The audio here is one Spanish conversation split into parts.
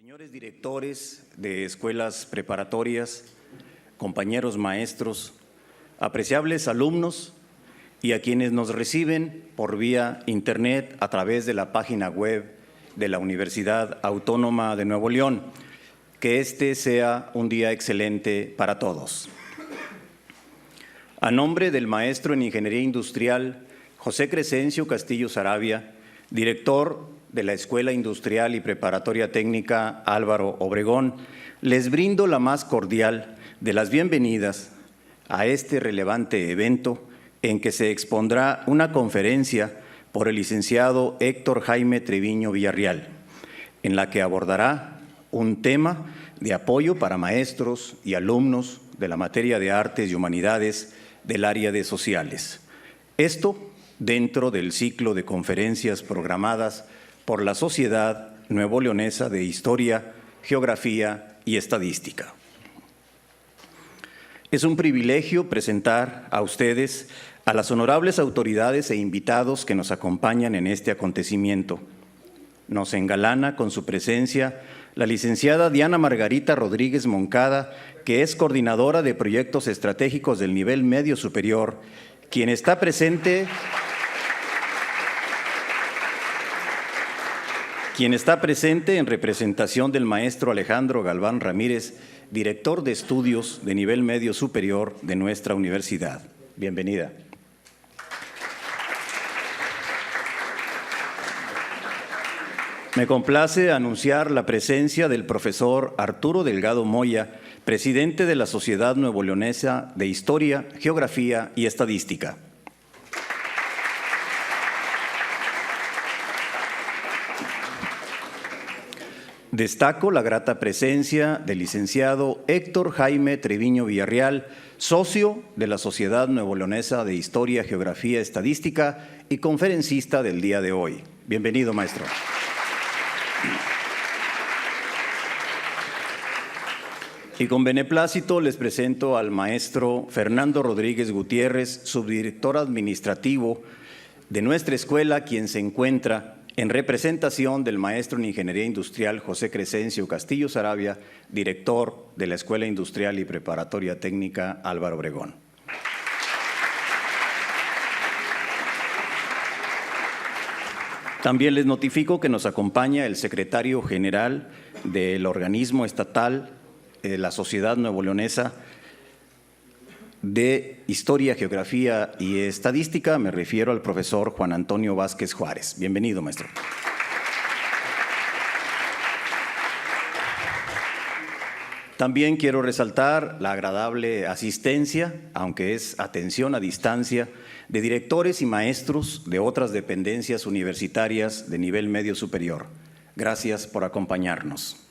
Señores directores de escuelas preparatorias, compañeros maestros, apreciables alumnos y a quienes nos reciben por vía internet a través de la página web de la Universidad Autónoma de Nuevo León. Que este sea un día excelente para todos. A nombre del maestro en Ingeniería Industrial, José Crescencio Castillo Saravia, director de la Escuela Industrial y Preparatoria Técnica Álvaro Obregón, les brindo la más cordial de las bienvenidas a este relevante evento en que se expondrá una conferencia por el licenciado Héctor Jaime Treviño Villarreal, en la que abordará un tema de apoyo para maestros y alumnos de la materia de Artes y Humanidades del área de Sociales. Esto dentro del ciclo de conferencias programadas por la Sociedad Nuevo Leonesa de Historia, Geografía y Estadística. Es un privilegio presentar a ustedes a las honorables autoridades e invitados que nos acompañan en este acontecimiento. Nos engalana con su presencia la licenciada Diana Margarita Rodríguez Moncada, que es coordinadora de proyectos estratégicos del nivel medio superior, quien está presente en representación del maestro Alejandro Galván Ramírez, director de estudios de nivel medio superior de nuestra universidad. Bienvenida. Me complace anunciar la presencia del profesor Arturo Delgado Moya, presidente de la Sociedad Nuevo Leonesa de Historia, Geografía y Estadística. Destaco la grata presencia del licenciado Héctor Jaime Treviño Villarreal, socio de la Sociedad Nuevo Leonesa de Historia, Geografía y Estadística y conferencista del día de hoy. Bienvenido, maestro. Y con beneplácito les presento al maestro Fernando Rodríguez Gutiérrez, subdirector administrativo de nuestra escuela, quien se encuentra en representación del maestro en Ingeniería Industrial José Crescencio Castillo Saravia, director de la Escuela Industrial y Preparatoria Técnica Álvaro Obregón. También les notifico que nos acompaña el secretario general del organismo estatal de la Sociedad Nuevo Leonesa de Historia, Geografía y Estadística. Me refiero al profesor Juan Antonio Vázquez Juárez. Bienvenido, maestro. También quiero resaltar la agradable asistencia, aunque es atención a distancia, de directores y maestros de otras dependencias universitarias de nivel medio superior. Gracias por acompañarnos.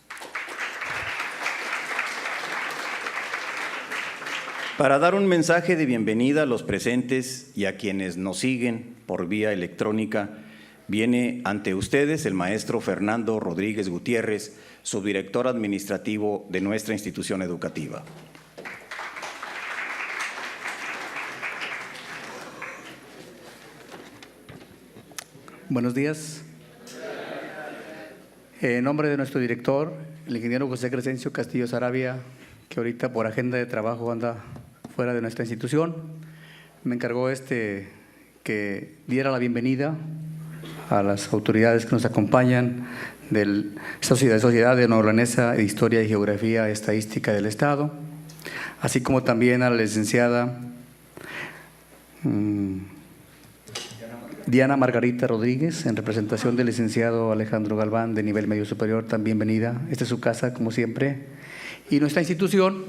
Para dar un mensaje de bienvenida a los presentes y a quienes nos siguen por vía electrónica, viene ante ustedes el maestro Fernando Rodríguez Gutiérrez, subdirector administrativo de nuestra institución educativa. Buenos días. En nombre de nuestro director, el ingeniero José Crescencio Castillo Saravia, que ahorita por agenda de trabajo anda fuera de nuestra institución, me encargó que diera la bienvenida a las autoridades que nos acompañan de la Sociedad de Nuevo Leonesa de Historia y Geografía y Estadística del Estado, así como también a la licenciada Diana Margarita Rodríguez, en representación del licenciado Alejandro Galván de nivel medio superior. También bienvenida. Esta es su casa, como siempre. Y nuestra institución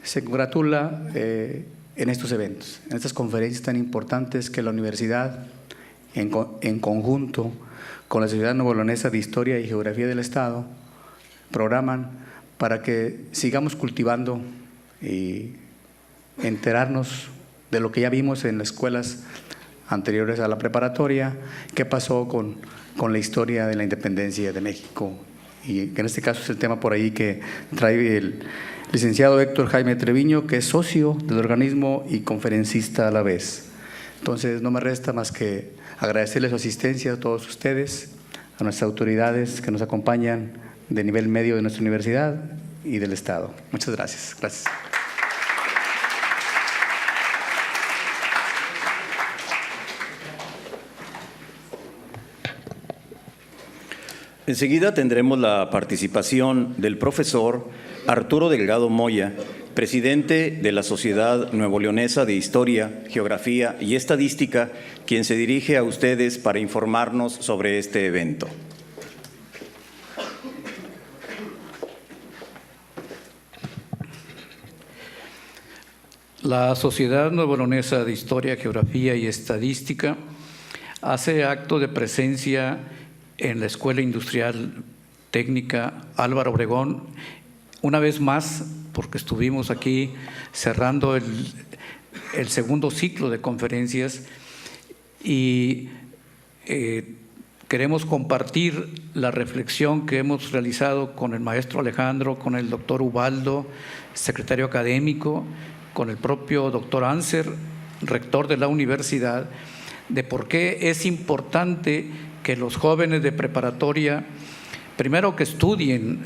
se congratula en estos eventos, en estas conferencias tan importantes que la universidad, en conjunto con la Sociedad Nuevo Leonesa de Historia y Geografía del Estado, programan para que sigamos cultivando y enterarnos de lo que ya vimos en las escuelas anteriores a la preparatoria, qué pasó con la historia de la independencia de México. Y en este caso es el tema por ahí que trae el licenciado Héctor Jaime Treviño, que es socio del organismo y conferencista a la vez. Entonces no me resta más que agradecerles su asistencia a todos ustedes, a nuestras autoridades que nos acompañan de nivel medio de nuestra universidad y del Estado. Muchas gracias. Gracias. Enseguida tendremos la participación del profesor Arturo Delgado Moya, presidente de la Sociedad Nuevo Leonesa de Historia, Geografía y Estadística, quien se dirige a ustedes para informarnos sobre este evento. La Sociedad Nuevo Leonesa de Historia, Geografía y Estadística hace acto de presencia en la Escuela Industrial Técnica Álvaro Obregón, una vez más, porque estuvimos aquí cerrando el segundo ciclo de conferencias y queremos compartir la reflexión que hemos realizado con el maestro Alejandro, con el doctor Ubaldo, secretario académico, con el propio doctor Anser, rector de la universidad, de por qué es importante que los jóvenes de preparatoria, primero que estudien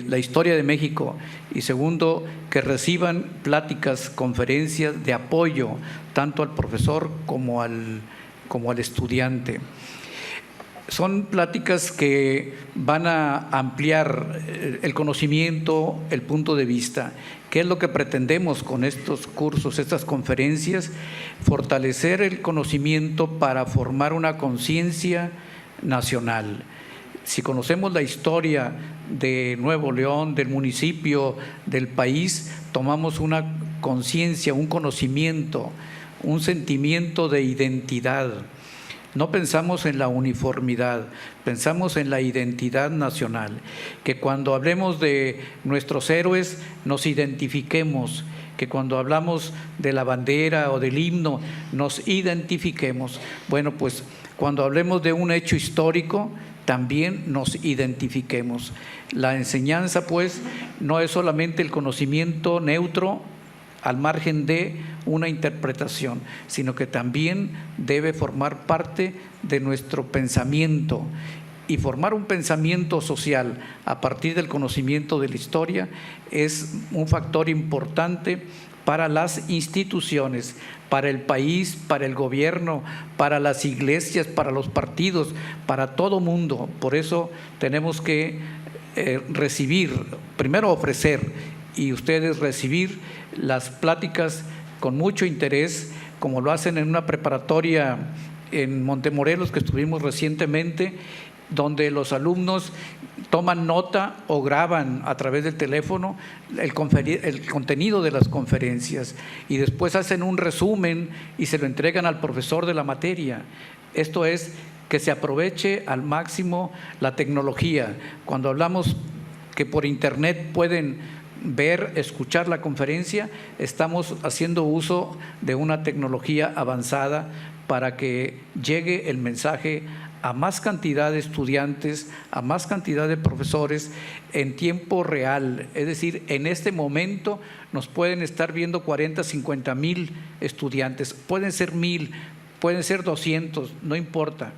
la historia de México y segundo que reciban pláticas, conferencias de apoyo tanto al profesor como al estudiante. Son pláticas que van a ampliar el conocimiento, el punto de vista. ¿Qué es lo que pretendemos con estos cursos, estas conferencias? Fortalecer el conocimiento para formar una conciencia nacional. Si conocemos la historia de Nuevo León, del municipio, del país, tomamos una conciencia, un conocimiento, un sentimiento de identidad. No pensamos en la uniformidad, pensamos en la identidad nacional, que cuando hablemos de nuestros héroes nos identifiquemos, que cuando hablamos de la bandera o del himno nos identifiquemos. Bueno, pues cuando hablemos de un hecho histórico también nos identifiquemos. La enseñanza, pues, no es solamente el conocimiento neutro al margen de una interpretación, sino que también debe formar parte de nuestro pensamiento. Y formar un pensamiento social a partir del conocimiento de la historia es un factor importante para las instituciones, para el país, para el gobierno, para las iglesias, para los partidos, para todo mundo. Por eso tenemos que recibir, primero ofrecer y ustedes recibir las pláticas con mucho interés, como lo hacen en una preparatoria en Montemorelos que estuvimos recientemente, donde los alumnos toman nota o graban a través del teléfono el contenido de las conferencias y después hacen un resumen y se lo entregan al profesor de la materia. Esto es que se aproveche al máximo la tecnología. Cuando hablamos que por internet pueden ver, escuchar la conferencia, estamos haciendo uso de una tecnología avanzada para que llegue el mensaje a más cantidad de estudiantes, a más cantidad de profesores en tiempo real. Es decir, en este momento nos pueden estar viendo 40, 50 mil estudiantes, pueden ser 1000, pueden ser 200, no importa,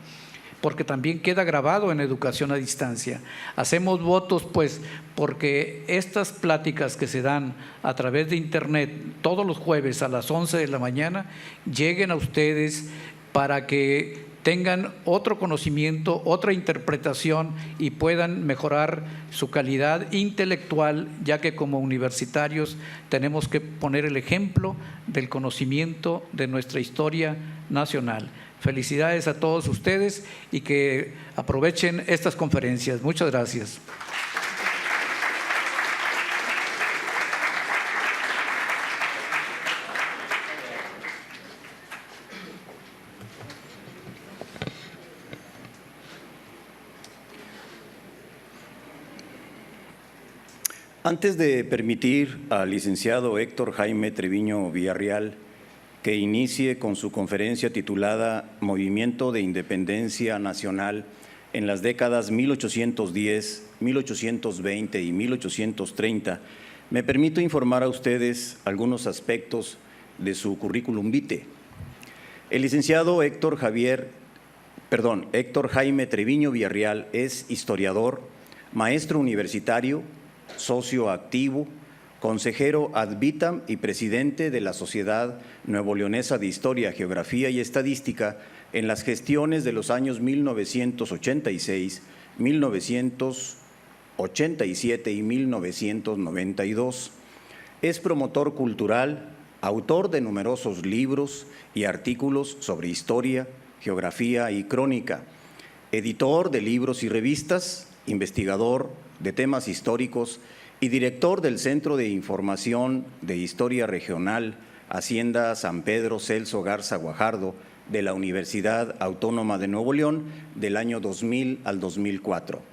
porque también queda grabado en educación a distancia. Hacemos votos, pues, porque estas pláticas que se dan a través de internet todos los jueves a las 11 de la mañana lleguen a ustedes para que tengan otro conocimiento, otra interpretación y puedan mejorar su calidad intelectual, ya que como universitarios tenemos que poner el ejemplo del conocimiento de nuestra historia nacional. Felicidades a todos ustedes y que aprovechen estas conferencias. Muchas gracias. Antes de permitir al licenciado Héctor Jaime Treviño Villarreal que inicie con su conferencia titulada Movimiento de Independencia Nacional en las décadas 1810, 1820 y 1830, me permito informar a ustedes algunos aspectos de su currículum vitae. El licenciado Héctor Jaime Treviño Villarreal es historiador, maestro universitario, socio activo, consejero ad vitam y presidente de la Sociedad Nuevo Leonesa de Historia, Geografía y Estadística en las gestiones de los años 1986, 1987 y 1992. Es promotor cultural, autor de numerosos libros y artículos sobre historia, geografía y crónica, editor de libros y revistas, investigador de temas históricos y director del Centro de Información de Historia Regional Hacienda San Pedro Celso Garza Guajardo de la Universidad Autónoma de Nuevo León del año 2000 al 2004.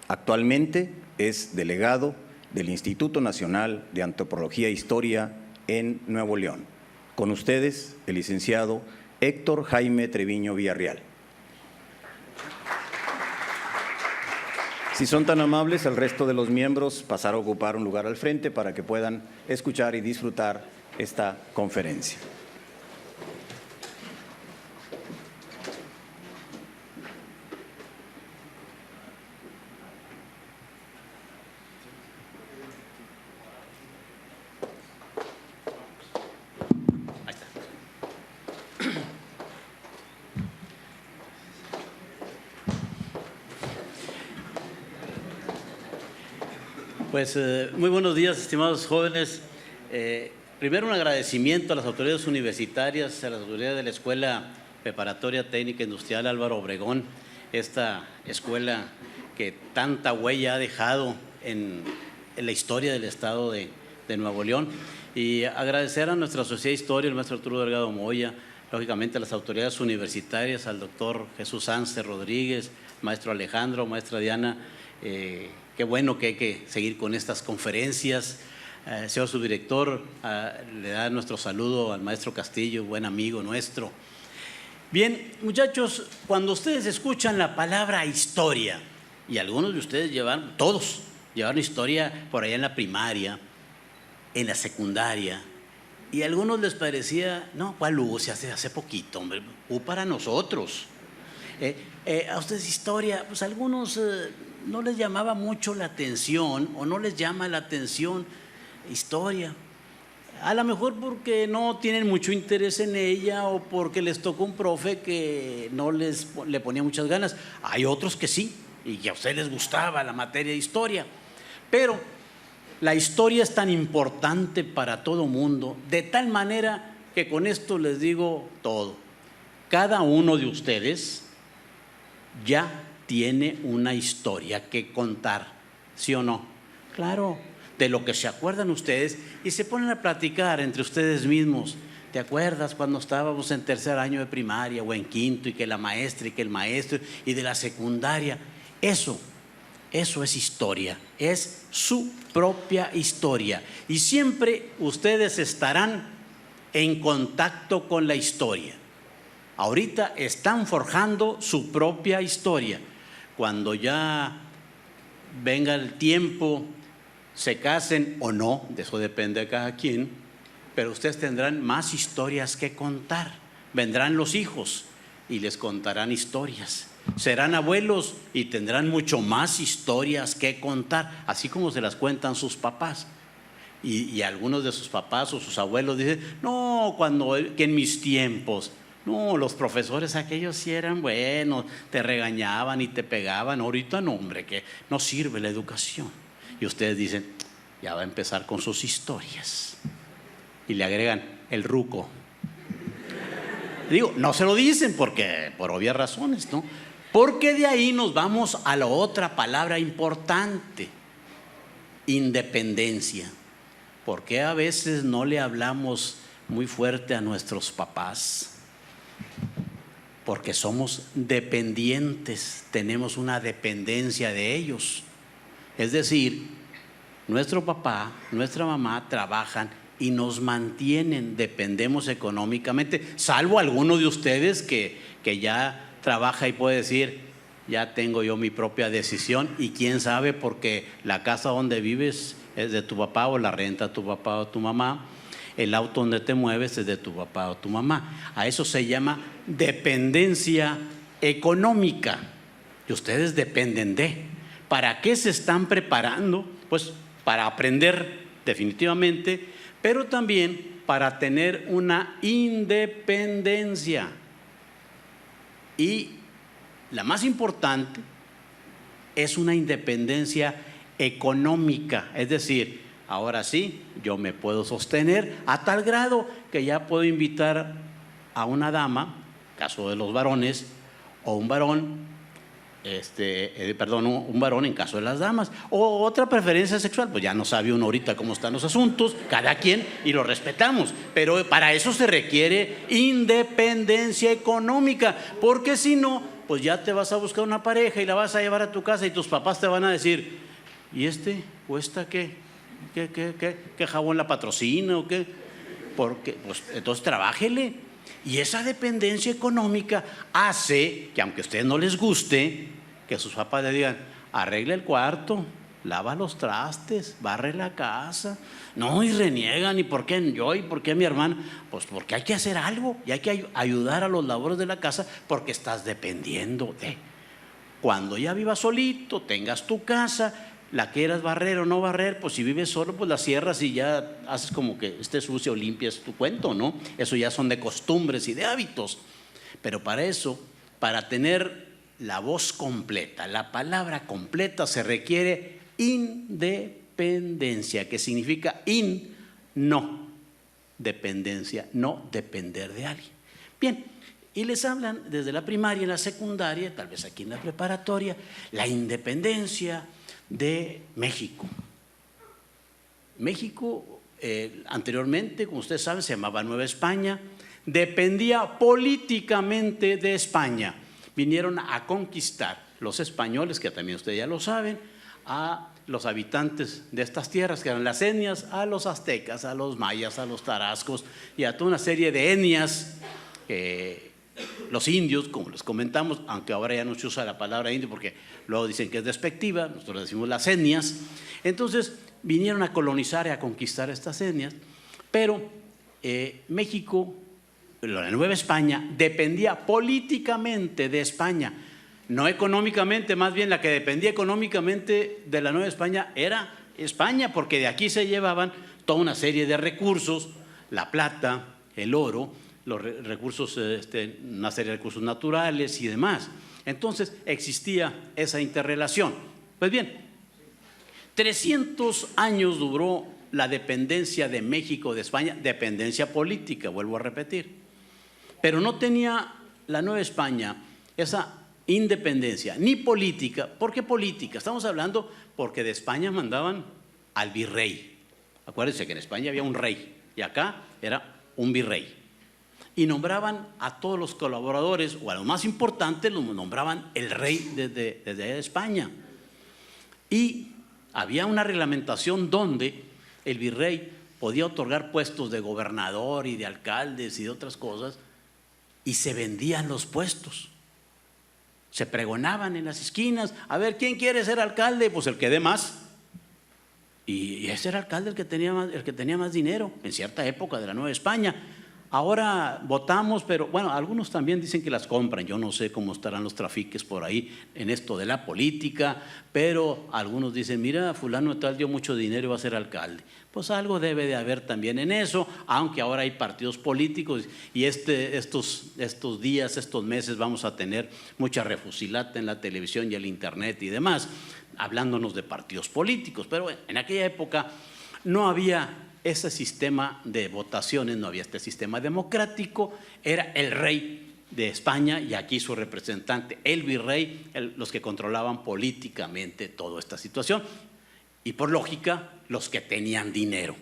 Actualmente es delegado del Instituto Nacional de Antropología e Historia en Nuevo León. Con ustedes, el licenciado Héctor Jaime Treviño Villarreal. Si son tan amables, el resto de los miembros pasar a ocupar un lugar al frente para que puedan escuchar y disfrutar esta conferencia. Pues muy buenos días, estimados jóvenes. Primero un agradecimiento a las autoridades universitarias, a las autoridades de la Escuela Preparatoria Técnica Industrial Álvaro Obregón, esta escuela que tanta huella ha dejado en la historia del estado de Nuevo León. Y agradecer a nuestra Sociedad de Historia, el maestro Arturo Delgado Moya, lógicamente a las autoridades universitarias, al doctor Jesús Anser Rodríguez, maestro Alejandro, maestra Diana. Qué bueno que hay que seguir con estas conferencias. Señor subdirector, le da nuestro saludo al maestro Castillo, buen amigo nuestro. Bien, muchachos, cuando ustedes escuchan la palabra historia, y algunos de ustedes todos llevaron historia por allá en la primaria, en la secundaria, y a algunos les parecía, no, ¿cuál hubo? Se hace poquito, hombre, hubo para nosotros. A ustedes historia, pues a algunos no les llamaba mucho la atención o no les llama la atención historia. A lo mejor porque no tienen mucho interés en ella o porque les tocó un profe que no le ponía muchas ganas. Hay otros que sí y que a ustedes les gustaba la materia de historia. Pero la historia es tan importante para todo mundo, de tal manera que con esto les digo todo. Cada uno de ustedes ya tiene una historia que contar, ¿sí o no? Claro, de lo que se acuerdan ustedes y se ponen a platicar entre ustedes mismos. ¿Te acuerdas cuando estábamos en tercer año de primaria o en quinto y que la maestra y que el maestro y de la secundaria? Eso es historia, es su propia historia. Y siempre ustedes estarán en contacto con la historia. Ahorita están forjando su propia historia. Cuando ya venga el tiempo, se casen o no, de eso depende de cada quien, pero ustedes tendrán más historias que contar. Vendrán los hijos y les contarán historias. Serán abuelos y tendrán mucho más historias que contar, así como se las cuentan sus papás. Y algunos de sus papás o sus abuelos dicen, no, que en mis tiempos. No, los profesores aquellos sí eran buenos, te regañaban y te pegaban. Ahorita no, hombre, que no sirve la educación. Y ustedes dicen, ya va a empezar con sus historias. Y le agregan el ruco. Digo, no se lo dicen porque por obvias razones, ¿no? Porque de ahí nos vamos a la otra palabra importante, independencia. ¿Por qué a veces no le hablamos muy fuerte a nuestros papás? Porque somos dependientes, tenemos una dependencia de ellos. Es decir, nuestro papá, nuestra mamá trabajan y nos mantienen, dependemos económicamente, salvo alguno de ustedes que ya trabaja y puede decir, ya tengo yo mi propia decisión y quién sabe porque la casa donde vives es de tu papá o la renta tu papá o tu mamá. El auto donde te mueves es de tu papá o tu mamá. A eso se llama dependencia económica. Y ustedes dependen de. ¿Para qué se están preparando? Pues para aprender definitivamente, pero también para tener una independencia. Y la más importante es una independencia económica, es decir, ahora sí, yo me puedo sostener a tal grado que ya puedo invitar a una dama, caso de los varones, o un varón, un varón en caso de las damas, o otra preferencia sexual, pues ya no sabe uno ahorita cómo están los asuntos, cada quien, y lo respetamos, pero para eso se requiere independencia económica, porque si no, pues ya te vas a buscar una pareja y la vas a llevar a tu casa y tus papás te van a decir, ¿y este o esta qué jabón la patrocina o qué? Porque, pues entonces trabájele. Y esa dependencia económica hace que, aunque a ustedes no les guste, que sus papás le digan, arregle el cuarto, lava los trastes, barre la casa. No, y reniegan, ¿y por qué yo? ¿Y por qué mi hermana? Pues porque hay que hacer algo y hay que ayudar a los labores de la casa porque estás dependiendo de. Cuando ya vivas solito, tengas tu casa, la quieras barrer o no barrer, pues si vives solo, pues la cierras y ya haces como que esté sucio o limpias tu cuento, ¿no? Eso ya son de costumbres y de hábitos. Pero para eso, para tener la voz completa, la palabra completa, se requiere independencia, que significa no dependencia, no depender de alguien. Bien, y les hablan desde la primaria, en la secundaria, tal vez aquí en la preparatoria, la independencia de México. México anteriormente, como ustedes saben, se llamaba Nueva España, dependía políticamente de España. Vinieron a conquistar los españoles, que también ustedes ya lo saben, a los habitantes de estas tierras, que eran las etnias, a los aztecas, a los mayas, a los tarascos y a toda una serie de etnias. Los indios, como les comentamos, aunque ahora ya no se usa la palabra indio porque luego dicen que es despectiva, nosotros decimos las etnias. Entonces vinieron a colonizar y a conquistar estas etnias, pero México, la Nueva España, dependía políticamente de España, no económicamente. Más bien la que dependía económicamente de la Nueva España era España, porque de aquí se llevaban toda una serie de recursos, la plata, el oro, los recursos, una serie de recursos naturales y demás. Entonces existía esa interrelación. Pues bien, 300 años duró la dependencia de México de España, dependencia política, vuelvo a repetir. Pero no tenía la Nueva España esa independencia, ni política. ¿Por qué política? Estamos hablando porque de España mandaban al virrey. Acuérdense que en España había un rey y acá era un virrey. Y nombraban a todos los colaboradores, o a los más importantes los nombraban el rey desde España. Y había una reglamentación donde el virrey podía otorgar puestos de gobernador y de alcaldes y de otras cosas, y se vendían los puestos. Se pregonaban en las esquinas, a ver, ¿quién quiere ser alcalde? Pues el que dé más. Y ese era el alcalde el que tenía más dinero en cierta época de la Nueva España. Ahora votamos, pero bueno, algunos también dicen que las compran. Yo no sé cómo estarán los trafiques por ahí en esto de la política, pero algunos dicen, mira, fulano tal dio mucho dinero y va a ser alcalde. Pues algo debe de haber también en eso, aunque ahora hay partidos políticos y estos días, estos meses vamos a tener mucha refusilata en la televisión y el internet y demás, hablándonos de partidos políticos. Pero bueno, en aquella época no había ese sistema de votaciones, no había este sistema democrático, era el rey de España y aquí su representante, el virrey, los que controlaban políticamente toda esta situación y por lógica los que tenían dinero.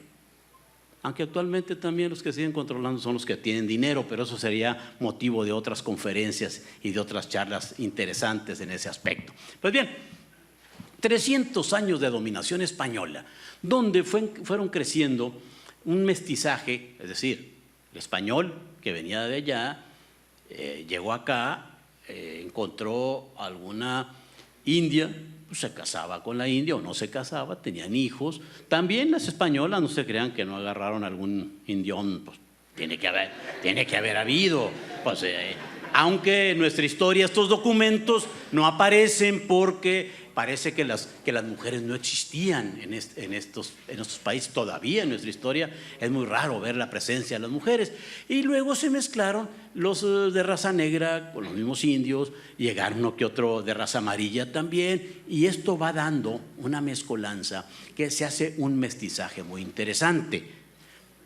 Aunque actualmente también los que siguen controlando son los que tienen dinero, pero eso sería motivo de otras conferencias y de otras charlas interesantes en ese aspecto. Pues bien, 300 años de dominación española, donde fueron creciendo un mestizaje, es decir, el español que venía de allá, llegó acá, encontró alguna india, pues se casaba con la india o no se casaba, tenían hijos. También las españolas, no se crean que no agarraron algún indión, pues tiene que haber habido, pues, aunque en nuestra historia estos documentos no aparecen porque parece que las mujeres no existían en estos países todavía. En nuestra historia es muy raro ver la presencia de las mujeres. Y luego se mezclaron los de raza negra con los mismos indios, llegaron uno que otro de raza amarilla también, y esto va dando una mezcolanza que se hace un mestizaje muy interesante.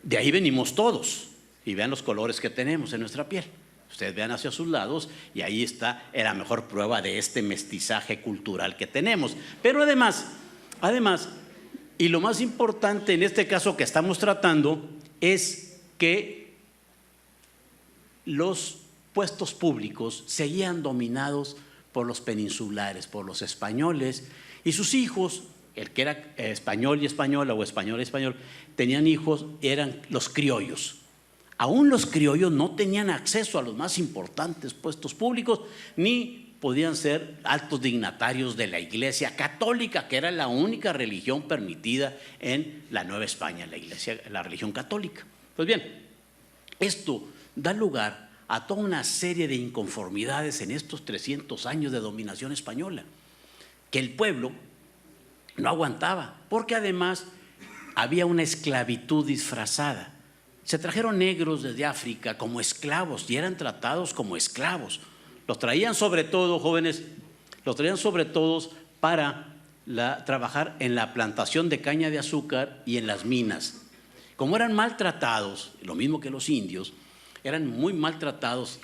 De ahí venimos todos, y vean los colores que tenemos en nuestra piel. Ustedes vean hacia sus lados y ahí está la mejor prueba de este mestizaje cultural que tenemos. Pero además, y lo más importante en este caso que estamos tratando, es que los puestos públicos seguían dominados por los peninsulares, por los españoles, y sus hijos, el que era español y española o español y español, tenían hijos, eran los criollos. Aún los criollos no tenían acceso a los más importantes puestos públicos, ni podían ser altos dignatarios de la Iglesia Católica, que era la única religión permitida en la Nueva España, la religión católica. Pues bien, esto da lugar a toda una serie de inconformidades en estos 300 años de dominación española, que el pueblo no aguantaba, porque además había una esclavitud disfrazada. Se trajeron negros desde África como esclavos y eran tratados como esclavos. Los traían sobre todo, jóvenes, los traían sobre todo para trabajar en la plantación de caña de azúcar y en las minas. Como eran maltratados, lo mismo que los indios, eran muy maltratados,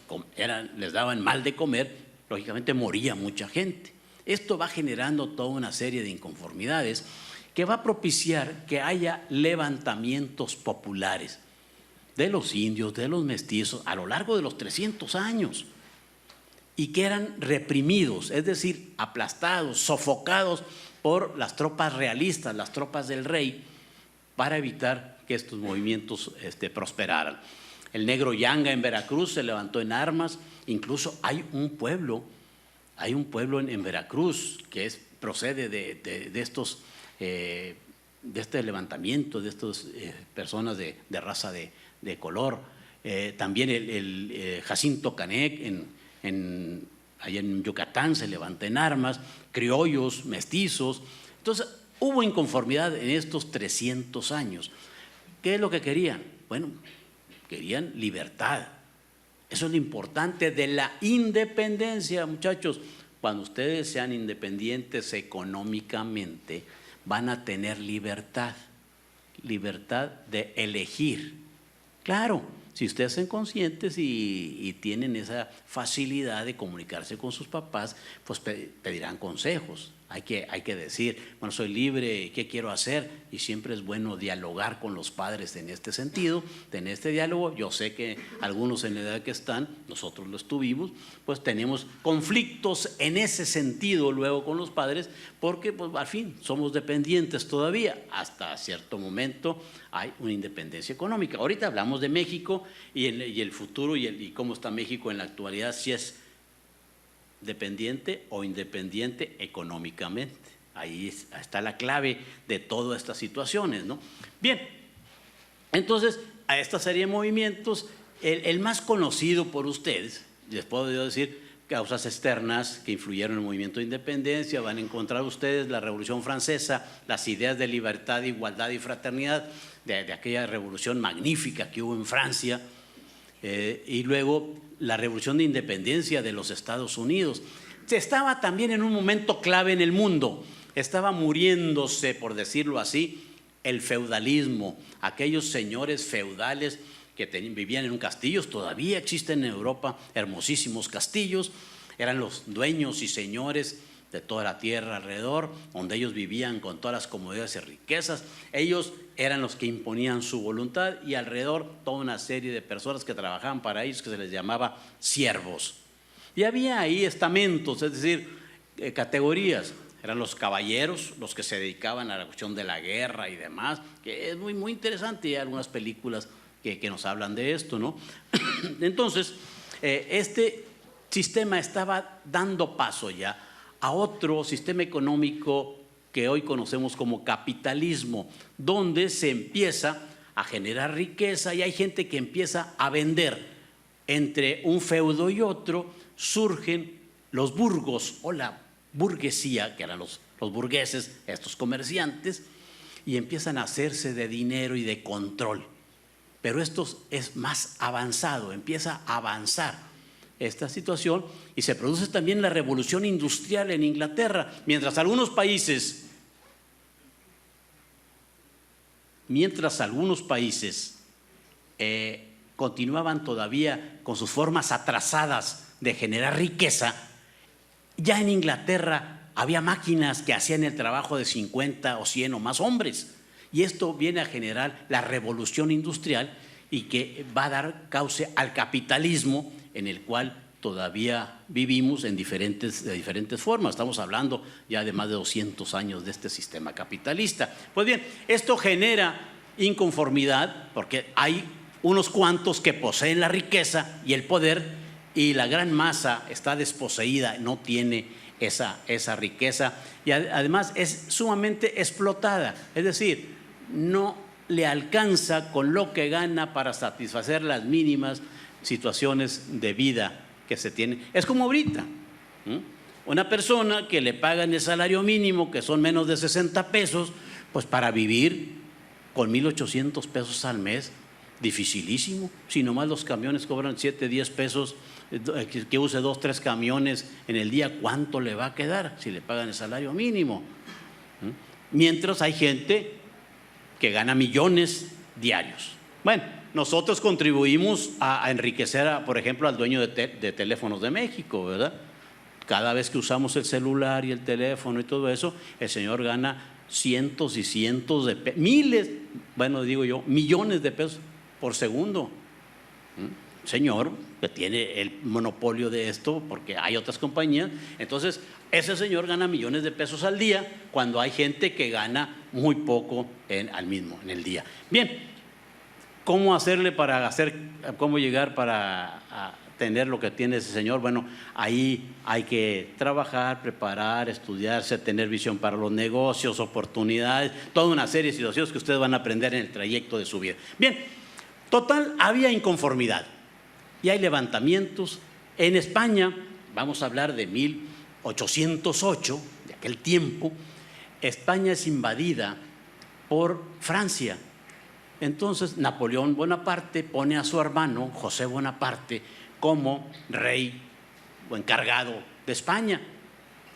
les daban mal de comer, lógicamente moría mucha gente. Esto va generando toda una serie de inconformidades que va a propiciar que haya levantamientos populares de los indios, de los mestizos, a lo largo de los 300 años, y que eran reprimidos, es decir, aplastados, sofocados por las tropas realistas, las tropas del rey, para evitar que estos movimientos prosperaran. El negro Yanga en Veracruz se levantó en armas, incluso hay un pueblo en Veracruz que procede de este levantamiento, de estas personas de raza de color. También el Jacinto Canec allá en Yucatán se levanta en armas, criollos, mestizos. Entonces hubo inconformidad en estos 300 años. ¿Qué es lo que querían? Bueno, querían libertad. Eso es lo importante de la independencia, muchachos. Cuando ustedes sean independientes económicamente, van a tener libertad de elegir. Claro, si ustedes son conscientes y tienen esa facilidad de comunicarse con sus papás, pues pedirán consejos. Hay que decir, bueno, soy libre, ¿qué quiero hacer? Y siempre es bueno dialogar con los padres en este sentido, en este diálogo. Yo sé que algunos en la edad que están, nosotros lo estuvimos, pues tenemos conflictos en ese sentido luego con los padres, porque pues al fin somos dependientes todavía. Hasta cierto momento hay una independencia económica. Ahorita hablamos de México y el futuro y cómo está México en la actualidad, si es dependiente o independiente económicamente. Ahí está la clave de todas estas situaciones, ¿no? Bien, entonces a esta serie de movimientos, el más conocido por ustedes, les puedo yo decir, causas externas que influyeron en el movimiento de independencia, van a encontrar ustedes la Revolución Francesa, las ideas de libertad, igualdad y fraternidad de aquella revolución magnífica que hubo en Francia, y luego la revolución de independencia de los Estados Unidos. Se estaba también en un momento clave en el mundo, estaba muriéndose, por decirlo así, el feudalismo, aquellos señores feudales que vivían en castillos. Todavía existen en Europa hermosísimos castillos, eran los dueños y señores de toda la tierra alrededor, donde ellos vivían con todas las comodidades y riquezas. Ellos eran los que imponían su voluntad y alrededor toda una serie de personas que trabajaban para ellos, que se les llamaba siervos. Y había ahí estamentos, es decir, categorías. Eran los caballeros, los que se dedicaban a la cuestión de la guerra y demás, que es muy, muy interesante. Y hay algunas películas que nos hablan de esto, ¿no? Entonces, este sistema estaba dando paso ya a otro sistema económico que hoy conocemos como capitalismo, donde se empieza a generar riqueza y hay gente que empieza a vender. Entre un feudo y otro surgen los burgos o la burguesía, que eran los burgueses, estos comerciantes, y empiezan a hacerse de dinero y de control. Pero esto es más avanzado, empieza a avanzar esta situación y se produce también la revolución industrial en Inglaterra, mientras algunos países continuaban todavía con sus formas atrasadas de generar riqueza. Ya en Inglaterra había máquinas que hacían el trabajo de 50 o 100 o más hombres, y esto viene a generar la revolución industrial y que va a dar cauce al capitalismo en el cual todavía vivimos de diferentes formas. Estamos hablando ya de más de 200 años de este sistema capitalista. Pues bien, esto genera inconformidad porque hay unos cuantos que poseen la riqueza y el poder y la gran masa está desposeída, no tiene esa riqueza y además es sumamente explotada, es decir, no le alcanza con lo que gana para satisfacer las mínimas situaciones de vida que se tienen. Es como ahorita, una persona que le pagan el salario mínimo, que son menos de 60 pesos, pues para vivir con 1,800 pesos al mes, dificilísimo. Si nomás los camiones cobran 7, 10 pesos, que use 2, 3 camiones en el día, ¿cuánto le va a quedar si le pagan el salario mínimo? Mientras hay gente que gana millones diarios. Bueno, nosotros contribuimos a enriquecer, por ejemplo, al dueño de Teléfonos de México, ¿verdad? Cada vez que usamos el celular y el teléfono y todo eso, el señor gana cientos y cientos de pesos, miles, bueno, digo yo, millones de pesos por segundo. Señor que tiene el monopolio de esto porque hay otras compañías. Entonces, ese señor gana millones de pesos al día cuando hay gente que gana muy poco en el día. Bien, ¿cómo llegar para tener lo que tiene ese señor? Bueno, ahí hay que trabajar, preparar, estudiarse, tener visión para los negocios, oportunidades, toda una serie de situaciones que ustedes van a aprender en el trayecto de su vida. Bien, total, había inconformidad y hay levantamientos. En España, vamos a hablar de 1808, de aquel tiempo, España es invadida por Francia. Entonces Napoleón Bonaparte pone a su hermano José Bonaparte como rey o encargado de España.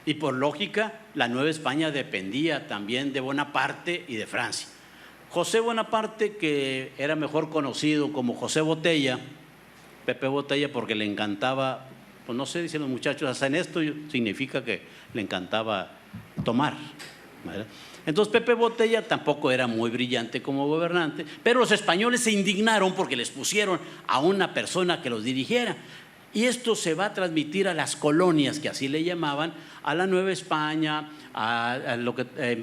Y por lógica, la Nueva España dependía también de Bonaparte y de Francia. José Bonaparte, que era mejor conocido como José Botella, Pepe Botella, porque le encantaba, pues no sé, dicen los muchachos, hacen esto, significa que le encantaba tomar, ¿verdad? Entonces Pepe Botella tampoco era muy brillante como gobernante, pero los españoles se indignaron porque les pusieron a una persona que los dirigiera. Y esto se va a transmitir a las colonias, que así le llamaban, a la Nueva España, a lo que en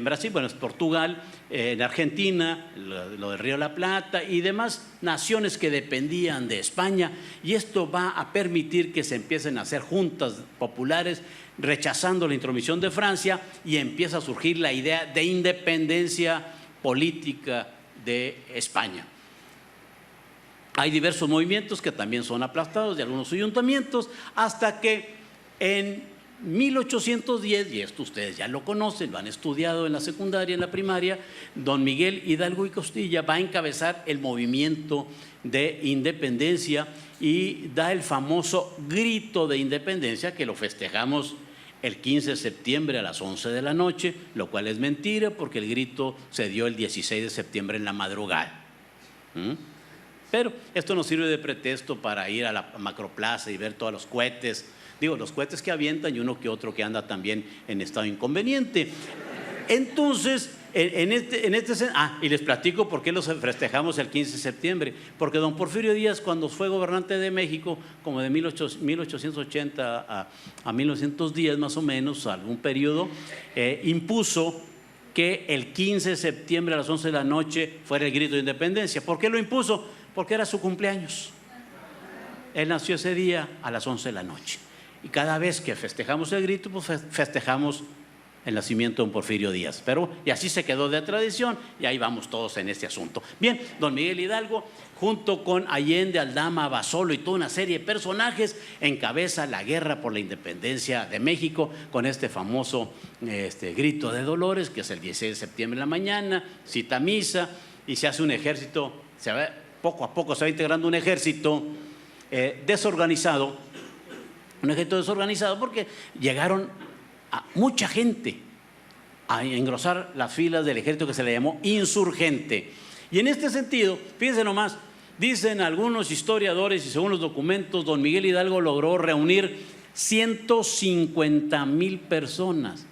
Brasil, bueno, es Portugal, en Argentina, lo del Río de la Plata y demás naciones que dependían de España. Y esto va a permitir que se empiecen a hacer juntas populares rechazando la intromisión de Francia y empieza a surgir la idea de independencia política de España. Hay diversos movimientos que también son aplastados de algunos ayuntamientos hasta que en 1810, y esto ustedes ya lo conocen, lo han estudiado en la secundaria, en la primaria, don Miguel Hidalgo y Costilla va a encabezar el movimiento de independencia y da el famoso grito de independencia que lo festejamos el 15 de septiembre a las 11 de la noche, lo cual es mentira porque el grito se dio el 16 de septiembre en la madrugada. Pero esto nos sirve de pretexto para ir a la macroplaza y ver todos los cohetes, los cohetes que avientan y uno que otro que anda también en estado inconveniente. Entonces, y les platico por qué los festejamos el 15 de septiembre, porque don Porfirio Díaz, cuando fue gobernante de México, como de 1880 a 1910 más o menos, algún periodo, impuso que el 15 de septiembre a las 11 de la noche fuera el grito de independencia. ¿Por qué lo impuso? Porque era su cumpleaños. Él nació ese día a las 11 de la noche. Y cada vez que festejamos el grito, pues festejamos el nacimiento de don Porfirio Díaz. Pero y así se quedó de tradición y ahí vamos todos en este asunto. Bien, don Miguel Hidalgo, junto con Allende, Aldama, Basolo y toda una serie de personajes, encabeza la guerra por la independencia de México con este famoso grito de Dolores, que es el 16 de septiembre en la mañana, cita misa y se hace un ejército, poco a poco se va integrando un ejército desorganizado, porque llegaron a mucha gente a engrosar las filas del ejército que se le llamó insurgente. Y en este sentido, fíjense nomás, dicen algunos historiadores y según los documentos, don Miguel Hidalgo logró reunir 150,000 personas.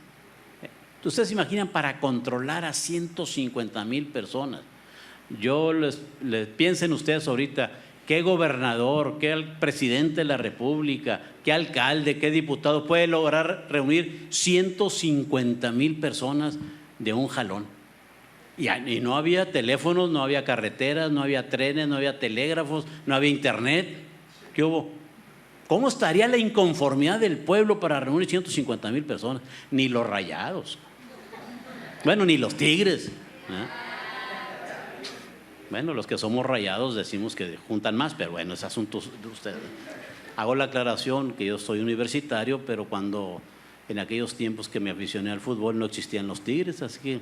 ¿Ustedes se imaginan para controlar a 150,000 personas? Piensen ustedes ahorita, ¿qué gobernador, qué presidente de la República, qué alcalde, qué diputado puede lograr reunir 150,000 personas de un jalón? Y no había teléfonos, no había carreteras, no había trenes, no había telégrafos, no había internet. ¿Qué hubo? ¿Cómo estaría la inconformidad del pueblo para reunir 150,000 personas? Ni los Rayados. Bueno, ni los Tigres. Bueno, los que somos Rayados decimos que juntan más, pero bueno, ese asunto de ustedes. Hago la aclaración que yo soy universitario, pero en aquellos tiempos que me aficioné al fútbol no existían los Tigres, así que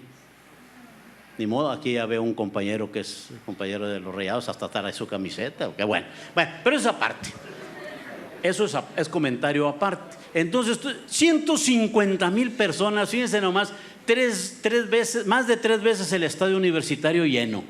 ni modo. Aquí ya veo un compañero que es compañero de los Rayados, hasta trae su camiseta. Que bueno, pero eso aparte. Eso es comentario aparte. Entonces, 150,000 personas, fíjense nomás, más de tres veces el estadio universitario lleno.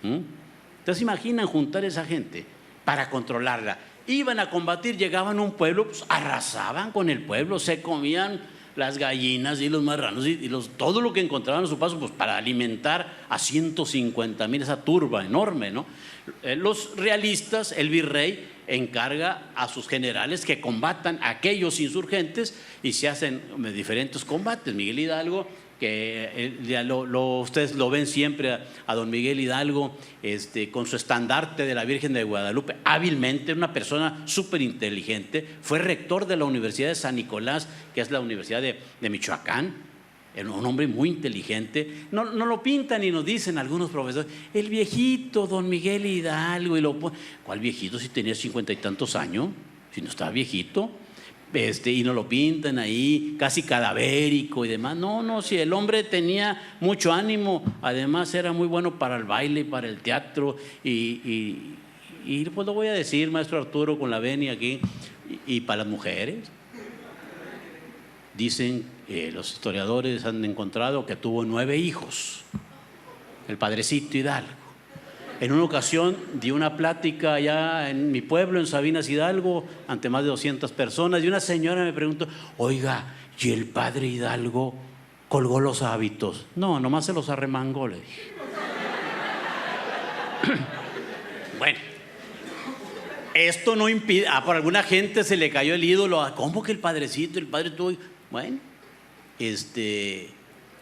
Entonces imaginan juntar esa gente para controlarla. Iban a combatir, llegaban a un pueblo, pues arrasaban con el pueblo, se comían las gallinas y los marranos y todo lo que encontraban a su paso, pues para alimentar a 150,000, esa turba enorme, ¿no? Los realistas, el virrey encarga a sus generales que combatan a aquellos insurgentes y se hacen diferentes combates. Miguel Hidalgo, que ustedes lo ven siempre a don Miguel Hidalgo con su estandarte de la Virgen de Guadalupe, hábilmente, una persona súper inteligente, fue rector de la Universidad de San Nicolás, que es la Universidad de Michoacán, un hombre muy inteligente. No lo pintan y nos dicen algunos profesores, el viejito don Miguel Hidalgo, ¿cuál viejito si tenía 50 y tantos años? Si no estaba viejito. Y nos lo pintan ahí casi cadavérico y demás. No, si el hombre tenía mucho ánimo, además era muy bueno para el baile y para el teatro y pues lo voy a decir, maestro Arturo, con la venia aquí, y para las mujeres. Dicen, los historiadores han encontrado que tuvo 9 hijos, el padrecito Hidalgo. En una ocasión di una plática allá en mi pueblo, en Sabinas Hidalgo, ante más de 200 personas, y una señora me preguntó, oiga, ¿y el padre Hidalgo colgó los hábitos? No, nomás se los arremangó, le dije. Bueno, esto no impide, por alguna gente se le cayó el ídolo, ¿cómo que el padrecito, el padre tuvo? Bueno,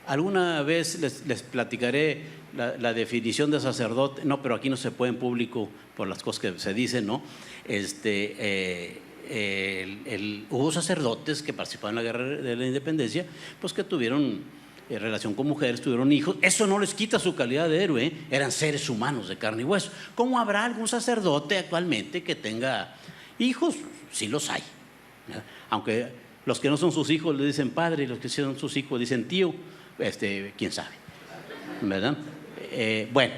alguna vez les platicaré la definición de sacerdote, no, pero aquí no se puede en público por las cosas que se dicen, ¿no? Hubo sacerdotes que participaron en la guerra de la independencia, pues que tuvieron relación con mujeres, tuvieron hijos. Eso no les quita su calidad de héroe, eran seres humanos de carne y hueso. ¿Cómo habrá algún sacerdote actualmente que tenga hijos? Sí los hay, ¿verdad? Aunque los que no son sus hijos le dicen padre y los que son sus hijos dicen tío, quién sabe, ¿verdad? Bueno,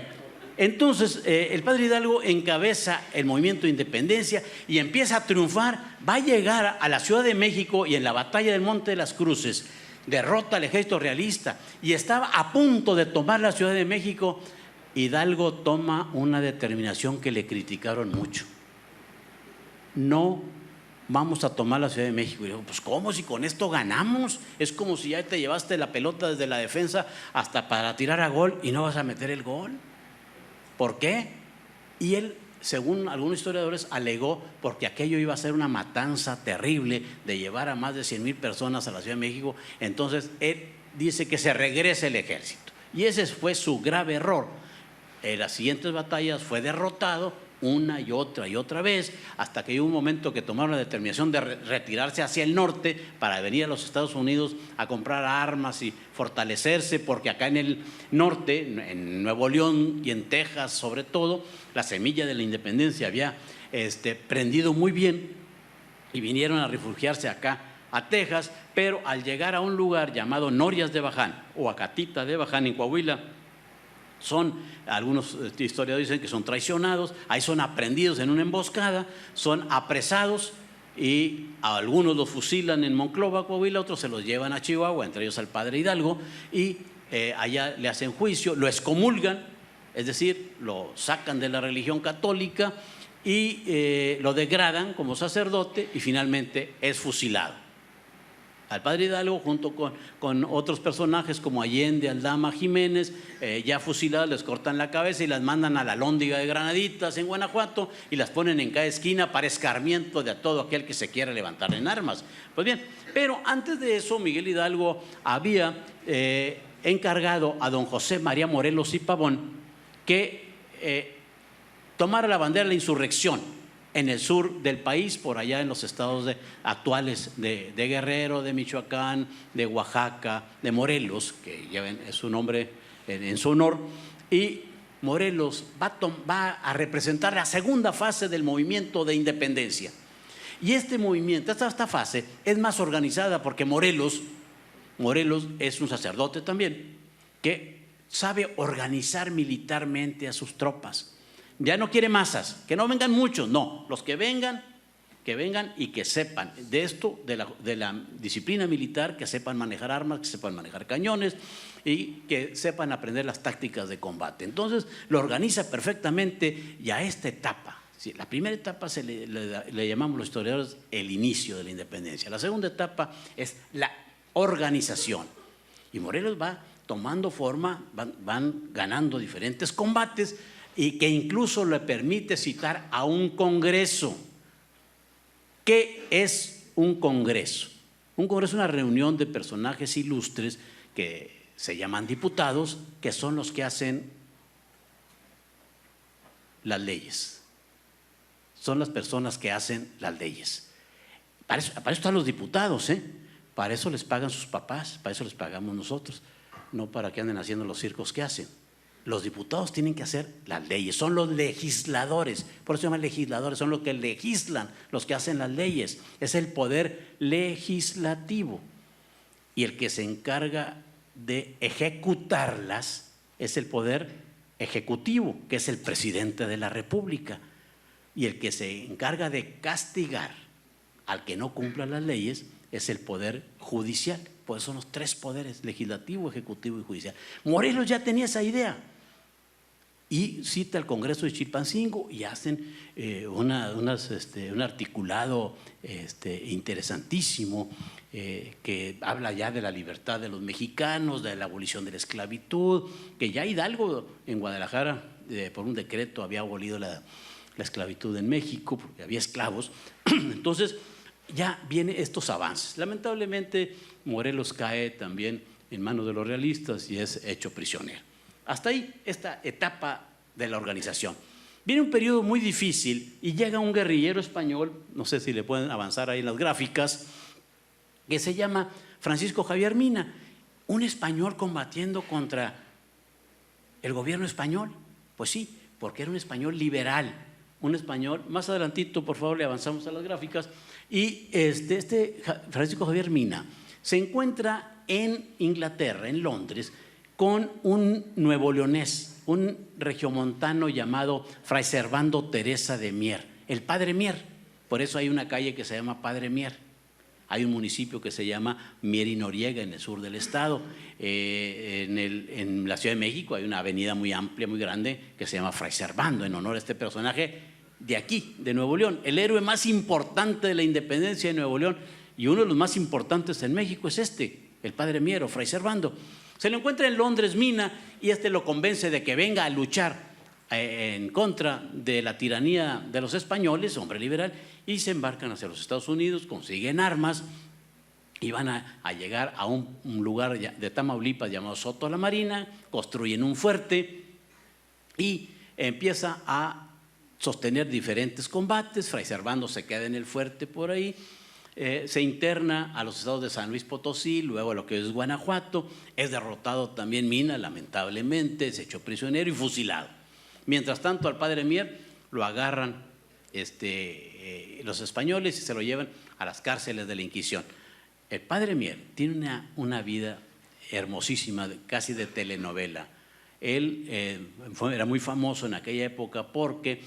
entonces el padre Hidalgo encabeza el movimiento de independencia y empieza a triunfar. Va a llegar a la Ciudad de México y en la batalla del Monte de las Cruces derrota al ejército realista y estaba a punto de tomar la Ciudad de México. Hidalgo toma una determinación que le criticaron mucho: no vamos a tomar la Ciudad de México. Y digo, pues ¿cómo? Si con esto ganamos. Es como si ya te llevaste la pelota desde la defensa hasta para tirar a gol y no vas a meter el gol. ¿Por qué? Y él, según algunos historiadores, alegó porque aquello iba a ser una matanza terrible de llevar a más de 100,000 personas a la Ciudad de México. Entonces él dice que se regrese el ejército. Y ese fue su grave error. En las siguientes batallas fue derrotado una y otra vez, hasta que hubo un momento que tomaron la determinación de retirarse hacia el norte para venir a los Estados Unidos a comprar armas y fortalecerse, porque acá en el norte, en Nuevo León y en Texas sobre todo, la semilla de la independencia había prendido muy bien y vinieron a refugiarse acá a Texas, pero al llegar a un lugar llamado Norias de Baján o Acatita de Baján en Coahuila, algunos historiadores dicen que son traicionados, ahí son aprehendidos en una emboscada, son apresados y a algunos los fusilan en Monclova, Coahuila, otros se los llevan a Chihuahua, entre ellos al padre Hidalgo, y allá le hacen juicio, lo excomulgan, es decir, lo sacan de la religión católica y lo degradan como sacerdote y finalmente es fusilado. Al padre Hidalgo, junto con otros personajes como Allende, Aldama, Jiménez, ya fusilados, les cortan la cabeza y las mandan a la Lóndiga de Granaditas en Guanajuato y las ponen en cada esquina para escarmiento de todo aquel que se quiera levantar en armas. Pues bien, pero antes de eso Miguel Hidalgo había encargado a don José María Morelos y Pavón que tomara la bandera de la insurrección en el sur del país, por allá en los estados actuales de Guerrero, de Michoacán, de Oaxaca, de Morelos, que lleven su nombre en su honor, y Morelos va a representar la segunda fase del movimiento de independencia. Y este movimiento, esta fase, es más organizada porque Morelos es un sacerdote también, que sabe organizar militarmente a sus tropas. Ya no quiere masas, que no vengan muchos, no, los que vengan y que sepan de esto, de la disciplina militar, que sepan manejar armas, que sepan manejar cañones y que sepan aprender las tácticas de combate. Entonces lo organiza perfectamente y a esta etapa, ¿sí? La primera etapa le llamamos los historiadores el inicio de la independencia, la segunda etapa es la organización y Morelos va tomando forma, van ganando diferentes combates y que incluso le permite citar a un congreso. ¿Qué es un congreso? Un congreso es una reunión de personajes ilustres que se llaman diputados, que son los que hacen las leyes. Son las personas que hacen las leyes. Para eso están los diputados, Para eso les pagan sus papás, para eso les pagamos nosotros, no para que anden haciendo los circos que hacen. Los diputados tienen que hacer las leyes, son los legisladores, por eso se llaman legisladores, son los que legislan, los que hacen las leyes, es el poder legislativo. Y el que se encarga de ejecutarlas es el poder ejecutivo, que es el presidente de la República. Y el que se encarga de castigar al que no cumpla las leyes es el poder judicial. Por eso son los tres poderes, legislativo, ejecutivo y judicial. Morelos ya tenía esa idea y cita al Congreso de Chilpancingo y hacen un articulado interesantísimo que habla ya de la libertad de los mexicanos, de la abolición de la esclavitud, que ya Hidalgo en Guadalajara por un decreto había abolido la esclavitud en México porque había esclavos. Entonces ya vienen estos avances. Lamentablemente Morelos cae también en manos de los realistas y es hecho prisionero. Hasta ahí esta etapa de la organización. Viene un periodo muy difícil y llega un guerrillero español, no sé si le pueden avanzar ahí en las gráficas, que se llama Francisco Javier Mina, un español combatiendo contra el gobierno español. Pues sí, porque era un español liberal, un español, más adelantito por favor le avanzamos a las gráficas, y Francisco Javier Mina se encuentra en Inglaterra, en Londres, con un nuevo leonés, un regiomontano llamado Fray Servando Teresa de Mier, el Padre Mier. Por eso hay una calle que se llama Padre Mier. Hay un municipio que se llama Mier y Noriega en el sur del estado. En la Ciudad de México hay una avenida muy amplia, muy grande, que se llama Fray Servando, en honor a este personaje de aquí, de Nuevo León. El héroe más importante de la independencia de Nuevo León y uno de los más importantes en México es el Padre Mier o Fray Servando. Se lo encuentra en Londres Mina y lo convence de que venga a luchar en contra de la tiranía de los españoles, hombre liberal, y se embarcan hacia los Estados Unidos, consiguen armas y van a llegar a un lugar de Tamaulipas llamado Soto la Marina, construyen un fuerte y empieza a sostener diferentes combates. Fray Servando se queda en el fuerte por ahí, se interna a los estados de San Luis Potosí, luego a lo que es Guanajuato, es derrotado también Mina, lamentablemente, se echó prisionero y fusilado. Mientras tanto, al padre Mier lo agarran los españoles y se lo llevan a las cárceles de la Inquisición. El padre Mier tiene una vida hermosísima, casi de telenovela. Él era muy famoso en aquella época porque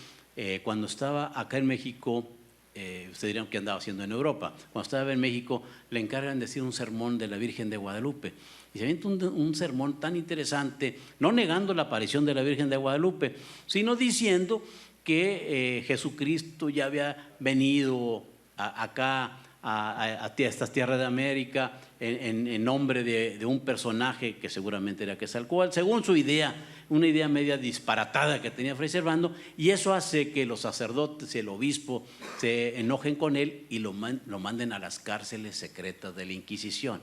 cuando estaba acá en México, ustedes dirán que andaba haciendo en Europa, cuando estaba en México le encargan de decir un sermón de la Virgen de Guadalupe y se avienta un sermón tan interesante, no negando la aparición de la Virgen de Guadalupe, sino diciendo que Jesucristo ya había venido acá a estas tierras de América en nombre de un personaje que seguramente era Quetzalcóatl, según su idea, una idea media disparatada que tenía Fray Servando, y eso hace que los sacerdotes y el obispo se enojen con él y lo manden a las cárceles secretas de la Inquisición.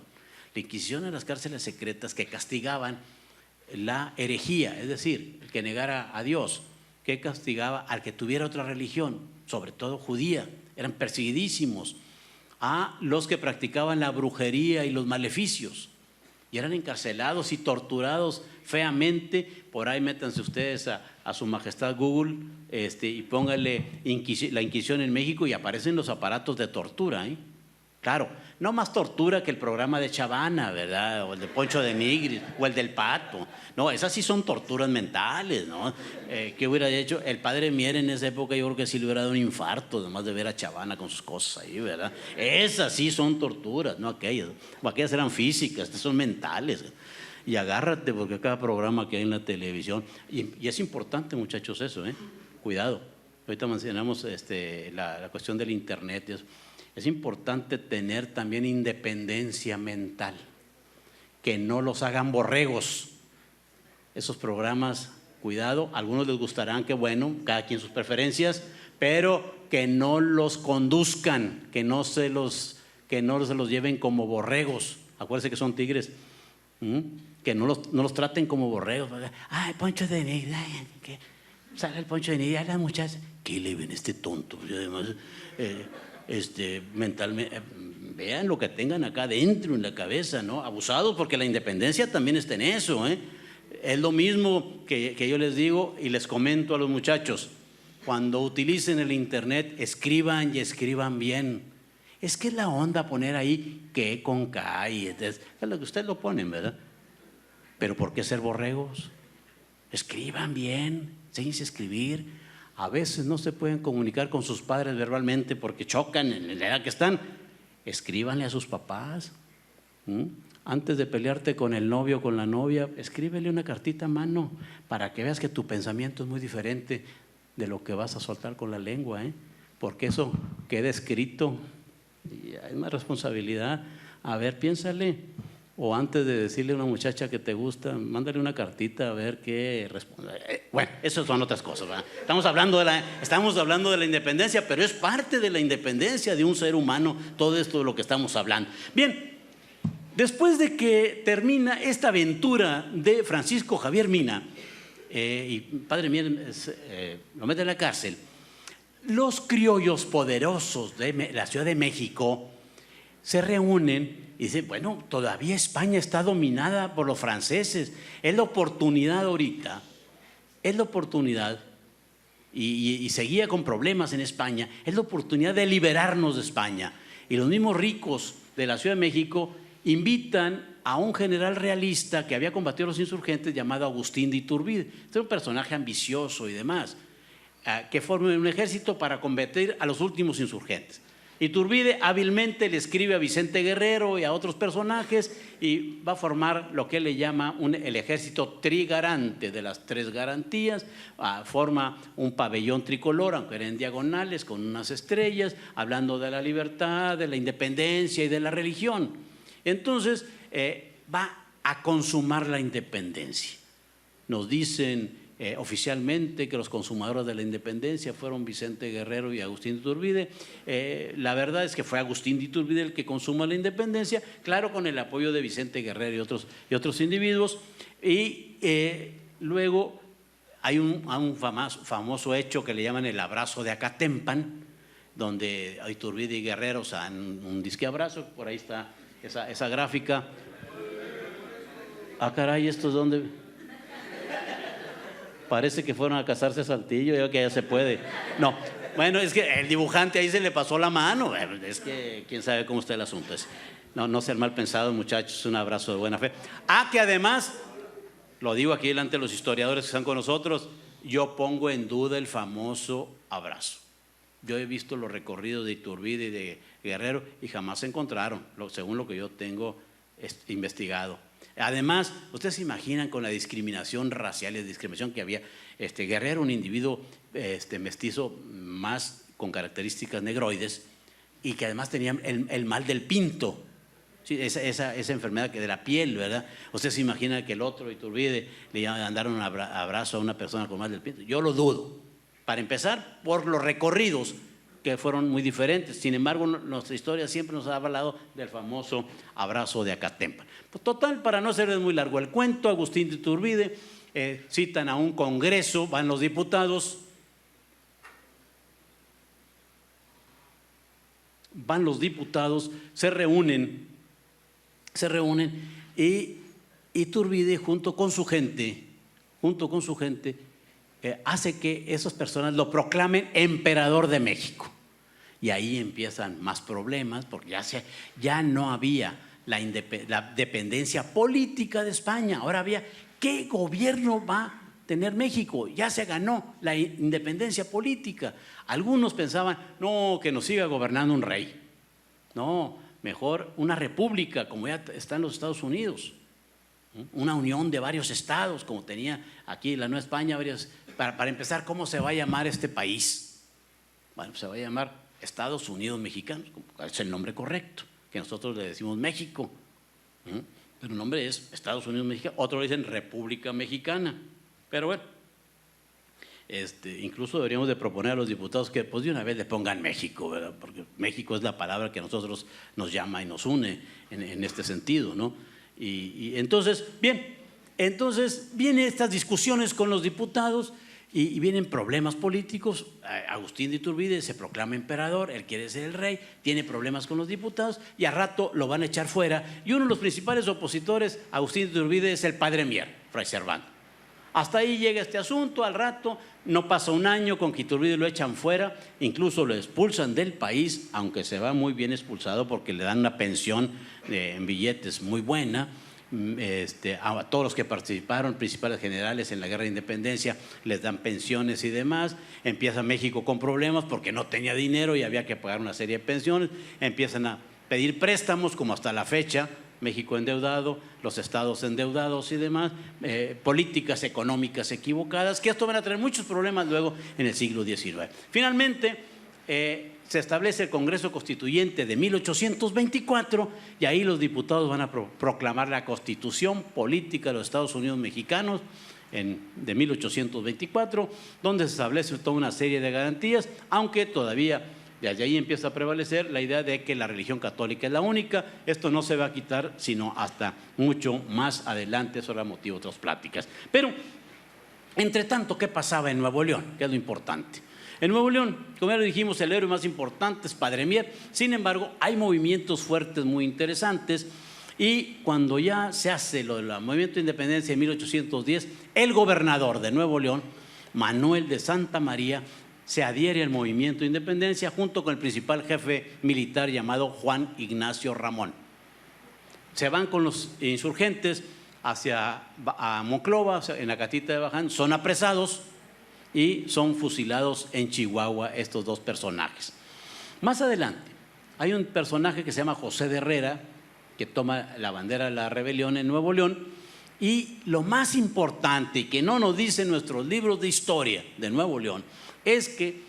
La Inquisición en las cárceles secretas que castigaban la herejía, es decir, el que negara a Dios, que castigaba al que tuviera otra religión, sobre todo judía, eran perseguidísimos, a los que practicaban la brujería y los maleficios, y eran encarcelados y torturados feamente. Por ahí métanse ustedes a su majestad Google y pónganle la Inquisición en México y aparecen los aparatos de tortura, ¿eh? Claro, no más tortura que el programa de Chavana, ¿verdad? O el de Poncho de Nigris, o el del Pato. No, esas sí son torturas mentales, ¿no? ¿Qué hubiera hecho? El padre Mier en esa época yo creo que sí le hubiera dado un infarto, además de ver a Chavana con sus cosas ahí, ¿verdad? Esas sí son torturas, no aquellas. O aquellas eran físicas, estas son mentales. Y agárrate porque cada programa que hay en la televisión, y es importante, muchachos, eso, cuidado. Ahorita mencionamos la cuestión del internet y eso. Es importante tener también independencia mental, que no los hagan borregos. Esos programas, cuidado, a algunos les gustarán, que bueno, cada quien sus preferencias, pero que no los conduzcan, que no se los lleven como borregos. Acuérdense que son tigres, que no los traten como borregos. Ay, Poncho de Nigris, que sale el Poncho de Nigris, a las muchachas, ¿qué le ven este tonto? Y además, mentalmente, vean lo que tengan acá dentro en la cabeza, ¿no? Abusados, porque la independencia también está en eso, Es lo mismo que yo les digo y les comento a los muchachos: cuando utilicen el internet, escriban y escriban bien. Es que es la onda poner ahí que con K y es lo que ustedes lo ponen, ¿verdad? Pero ¿por qué ser borregos? Escriban bien, enséñense a escribir. A veces no se pueden comunicar con sus padres verbalmente porque chocan en la edad que están. Escríbanle a sus papás. Antes de pelearte con el novio o con la novia, escríbele una cartita a mano para que veas que tu pensamiento es muy diferente de lo que vas a soltar con la lengua, porque eso queda escrito y hay más responsabilidad. A ver, piénsale. O antes de decirle a una muchacha que te gusta, mándale una cartita a ver qué responde. Bueno, eso son otras cosas, ¿verdad? Estamos hablando de la independencia, pero es parte de la independencia de un ser humano todo esto de lo que estamos hablando. Bien, después de que termina esta aventura de Francisco Javier Mina, y padre Mier lo mete en la cárcel, los criollos poderosos de la Ciudad de México se reúnen y dicen: bueno, todavía España está dominada por los franceses, es la oportunidad ahorita, es la oportunidad, y seguía con problemas en España, es la oportunidad de liberarnos de España. Y los mismos ricos de la Ciudad de México invitan a un general realista que había combatido a los insurgentes llamado Agustín de Iturbide. Este era un personaje ambicioso y demás, que formó un ejército para combatir a los últimos insurgentes. Iturbide hábilmente le escribe a Vicente Guerrero y a otros personajes y va a formar lo que él le llama el ejército trigarante, de las tres garantías. Forma un pabellón tricolor, aunque eran diagonales, con unas estrellas, hablando de la libertad, de la independencia y de la religión. Entonces va a consumar la independencia. Nos dicen oficialmente que los consumadores de la independencia fueron Vicente Guerrero y Agustín de Iturbide. La verdad es que fue Agustín de Iturbide el que consuma la independencia, claro, con el apoyo de Vicente Guerrero y otros individuos. Y luego hay un famoso hecho que le llaman el abrazo de Acatempan, donde Iturbide y Guerrero dan un disque abrazo. Por ahí está esa gráfica. Ah, caray, ¿esto es dónde? Parece que fueron a casarse a Saltillo, yo que ya se puede. No, bueno, es que el dibujante ahí se le pasó la mano. Es que quién sabe cómo está el asunto. No sean mal pensados, muchachos, un abrazo de buena fe. Que además, lo digo aquí delante de los historiadores que están con nosotros, yo pongo en duda el famoso abrazo. Yo he visto los recorridos de Iturbide y de Guerrero y jamás se encontraron, según lo que yo tengo investigado. Además, ustedes se imaginan con la discriminación racial y la discriminación que había. Guerrero, un individuo mestizo más con características negroides y que además tenía el mal del pinto. Sí, esa enfermedad de la piel, ¿verdad? Usted se imagina que el otro, Iturbide, le mandaron un abrazo a una persona con mal del pinto. Yo lo dudo. Para empezar, por los recorridos que fueron muy diferentes. Sin embargo, nuestra historia siempre nos ha hablado del famoso abrazo de Acatempan. Pues total, para no hacerles muy largo el cuento, Agustín de Iturbide citan a un congreso, van los diputados, se reúnen y Iturbide junto con su gente, hace que esas personas lo proclamen emperador de México. Y ahí empiezan más problemas porque ya no había la dependencia política de España. Ahora había, ¿qué gobierno va a tener México? Ya se ganó la independencia política. Algunos pensaban, no, que nos siga gobernando un rey. No, mejor una república como ya está en los Estados Unidos. Una unión de varios estados, como tenía aquí la Nueva España. Para empezar, ¿cómo se va a llamar este país? Bueno, se va a llamar Estados Unidos Mexicanos, es el nombre correcto, que nosotros le decimos México, pero el nombre es Estados Unidos Mexicanos, otros dicen República Mexicana, pero bueno, incluso deberíamos de proponer a los diputados que pues de una vez le pongan México, ¿verdad? Porque México es la palabra que a nosotros nos llama y nos une en este sentido, ¿no? Y entonces, vienen estas discusiones con los diputados y vienen problemas políticos. Agustín de Iturbide se proclama emperador, él quiere ser el rey, tiene problemas con los diputados y a rato lo van a echar fuera. Y uno de los principales opositores a Agustín de Iturbide es el padre Mier, Fray Servando. Hasta ahí llega este asunto, al rato no pasa un año con que Iturbide lo echan fuera, incluso lo expulsan del país, aunque se va muy bien expulsado porque le dan una pensión en billetes muy buena. A todos los que participaron, principales generales en la guerra de independencia, les dan pensiones y demás. Empieza México con problemas porque no tenía dinero y había que pagar una serie de pensiones. Empiezan a pedir préstamos, como hasta la fecha, México endeudado, los estados endeudados y demás, políticas económicas equivocadas, que esto van a traer muchos problemas luego en el siglo XIX. Finalmente, se establece el Congreso Constituyente de 1824 y ahí los diputados van a proclamar la Constitución Política de los Estados Unidos Mexicanos de 1824, donde se establece toda una serie de garantías, aunque todavía desde ahí empieza a prevalecer la idea de que la religión católica es la única. Esto no se va a quitar sino hasta mucho más adelante, eso era motivo de otras pláticas. Pero, entre tanto, ¿qué pasaba en Nuevo León? ¿Qué es lo importante? En Nuevo León, como ya lo dijimos, el héroe más importante es Padre Mier. Sin embargo, hay movimientos fuertes muy interesantes y cuando ya se hace lo del movimiento de independencia en 1810, el gobernador de Nuevo León, Manuel de Santa María, se adhiere al movimiento de independencia junto con el principal jefe militar llamado Juan Ignacio Ramón. Se van con los insurgentes hacia Monclova, en la Catita de Baján, son apresados y son fusilados en Chihuahua estos dos personajes. Más adelante hay un personaje que se llama José de Herrera, que toma la bandera de la rebelión en Nuevo León, y lo más importante, y que no nos dicen nuestros libros de historia de Nuevo León, es que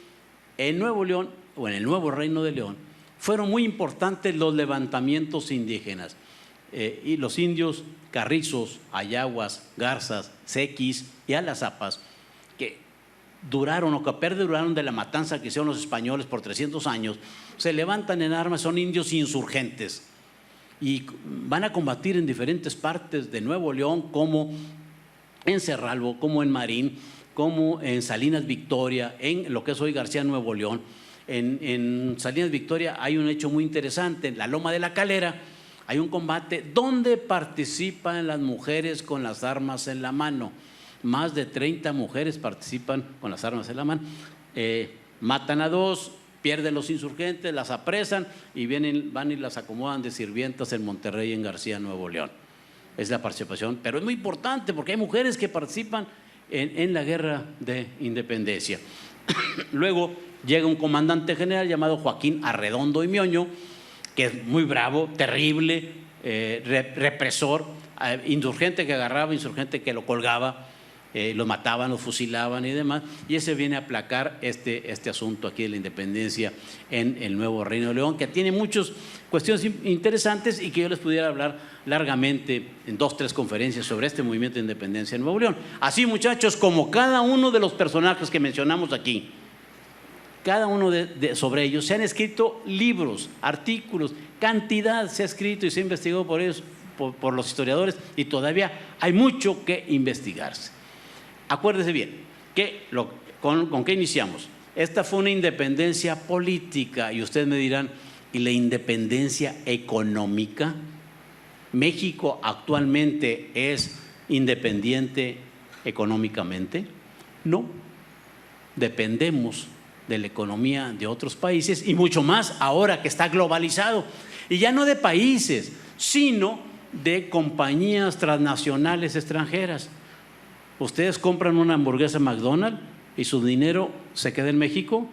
en Nuevo León, o en el Nuevo Reino de León, fueron muy importantes los levantamientos indígenas, y los indios carrizos, ayahuas, garzas, sequis y alazapas, que duraron o que perduraron de la matanza que hicieron los españoles por 300 años, se levantan en armas, son indios insurgentes y van a combatir en diferentes partes de Nuevo León, como en Cerralbo, como en Marín, como en Salinas Victoria, en lo que es hoy García Nuevo León. En Salinas Victoria hay un hecho muy interesante, en la Loma de la Calera hay un combate donde participan las mujeres con las armas en la mano. Más de 30 mujeres participan con las armas en la mano. Matan a 2, pierden los insurgentes, las apresan y van y las acomodan de sirvientas en Monterrey, en García Nuevo León. Es la participación, pero es muy importante porque hay mujeres que participan en la guerra de independencia. Luego llega un comandante general llamado Joaquín Arredondo y Mioño, que es muy bravo, terrible, represor, insurgente que agarraba, insurgente que lo colgaba, lo mataban, lo fusilaban y demás, y ese viene a aplacar este asunto aquí de la independencia en el nuevo Reino de León, que tiene muchas cuestiones interesantes y que yo les pudiera hablar largamente en 2 o 3 conferencias sobre este movimiento de independencia en Nuevo León. Así, muchachos, como cada uno de los personajes que mencionamos aquí, cada uno sobre ellos se han escrito libros, artículos, cantidad se ha escrito y se ha investigado por ellos, por los historiadores, y todavía hay mucho que investigarse. Acuérdese bien, ¿con qué iniciamos? Esta fue una independencia política y ustedes me dirán, ¿y la independencia económica? ¿México actualmente es independiente económicamente? No, dependemos de la economía de otros países y mucho más ahora que está globalizado. Y ya no de países, sino de compañías transnacionales extranjeras. ¿Ustedes compran una hamburguesa McDonald's y su dinero se queda en México?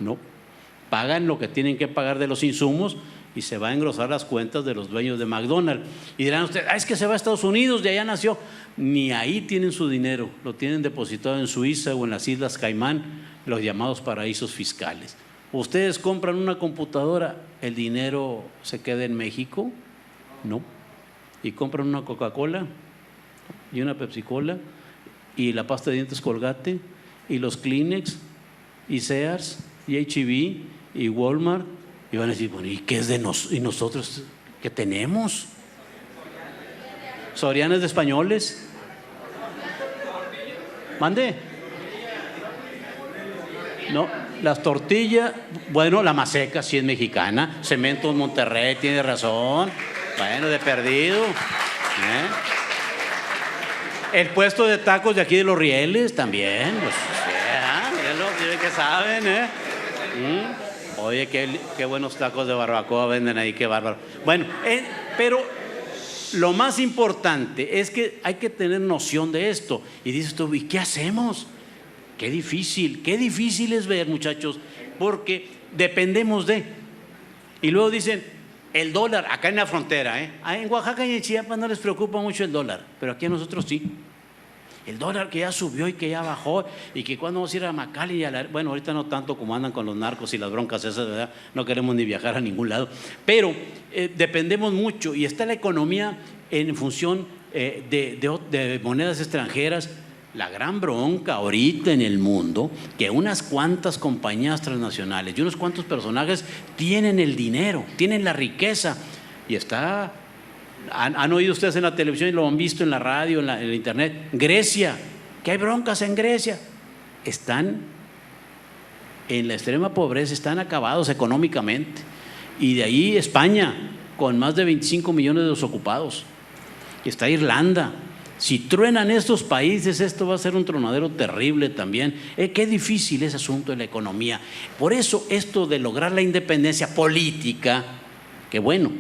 No. Pagan lo que tienen que pagar de los insumos y se va a engrosar las cuentas de los dueños de McDonald's. Y dirán ustedes, es que se va a Estados Unidos, de allá nació. Ni ahí tienen su dinero, lo tienen depositado en Suiza o en las Islas Caimán, los llamados paraísos fiscales. ¿Ustedes compran una computadora, el dinero se queda en México? No. ¿Y compran una Coca-Cola y una Pepsi-Cola y la pasta de dientes Colgate y los Kleenex y Sears y H-E-B y Walmart? Y van a decir, bueno, ¿y qué es de nosotros? ¿Y nosotros qué tenemos? ¿Sorianas de españoles? ¿Mande? No, las tortillas, bueno, la Maseca sí es mexicana, Cementos Monterrey, tiene razón, bueno, de perdido. El puesto de tacos de aquí de Los Rieles también, pues, miren que saben, Oye, qué buenos tacos de barbacoa venden ahí, qué bárbaro. Bueno, pero lo más importante es que hay que tener noción de esto. Y dices tú, ¿y qué hacemos? Qué difícil es ver, muchachos, porque dependemos de. Y luego dicen, el dólar, acá en la frontera, en Oaxaca y en Chiapas no les preocupa mucho el dólar, pero aquí a nosotros sí. El dólar que ya subió y que ya bajó, y que cuando vamos a ir a McAllen y bueno, ahorita no tanto como andan con los narcos y las broncas esas, ¿verdad? No queremos ni viajar a ningún lado, pero dependemos mucho y está la economía en función de monedas extranjeras. La gran bronca ahorita en el mundo, que unas cuantas compañías transnacionales y unos cuantos personajes tienen el dinero, tienen la riqueza, y está. Han oído ustedes en la televisión y lo han visto en la radio, en el internet. Grecia, que hay broncas en Grecia. Están en la extrema pobreza, están acabados económicamente. Y de ahí España, con más de 25 millones de desocupados. Está Irlanda. Si truenan estos países, esto va a ser un tronadero terrible también. Qué difícil es el asunto de la economía. Por eso esto de lograr la independencia política, que bueno,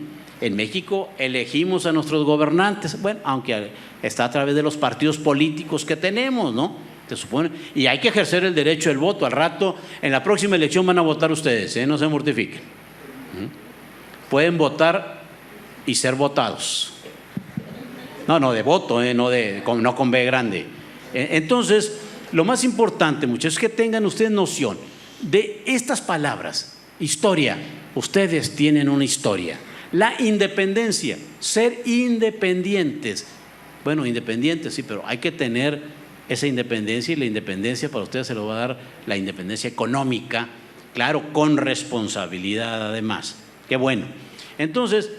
en México elegimos a nuestros gobernantes, bueno, aunque está a través de los partidos políticos que tenemos, ¿no? Se supone, y hay que ejercer el derecho del voto. Al rato, en la próxima elección van a votar ustedes, no se mortifiquen. Pueden votar y ser votados. No de voto, no con B grande. Entonces, lo más importante, muchachos, es que tengan ustedes noción de estas palabras. Historia, ustedes tienen una historia. La independencia, ser independientes. Bueno, independientes sí, pero hay que tener esa independencia, y la independencia para ustedes se lo va a dar la independencia económica, claro, con responsabilidad además. Qué bueno. Entonces,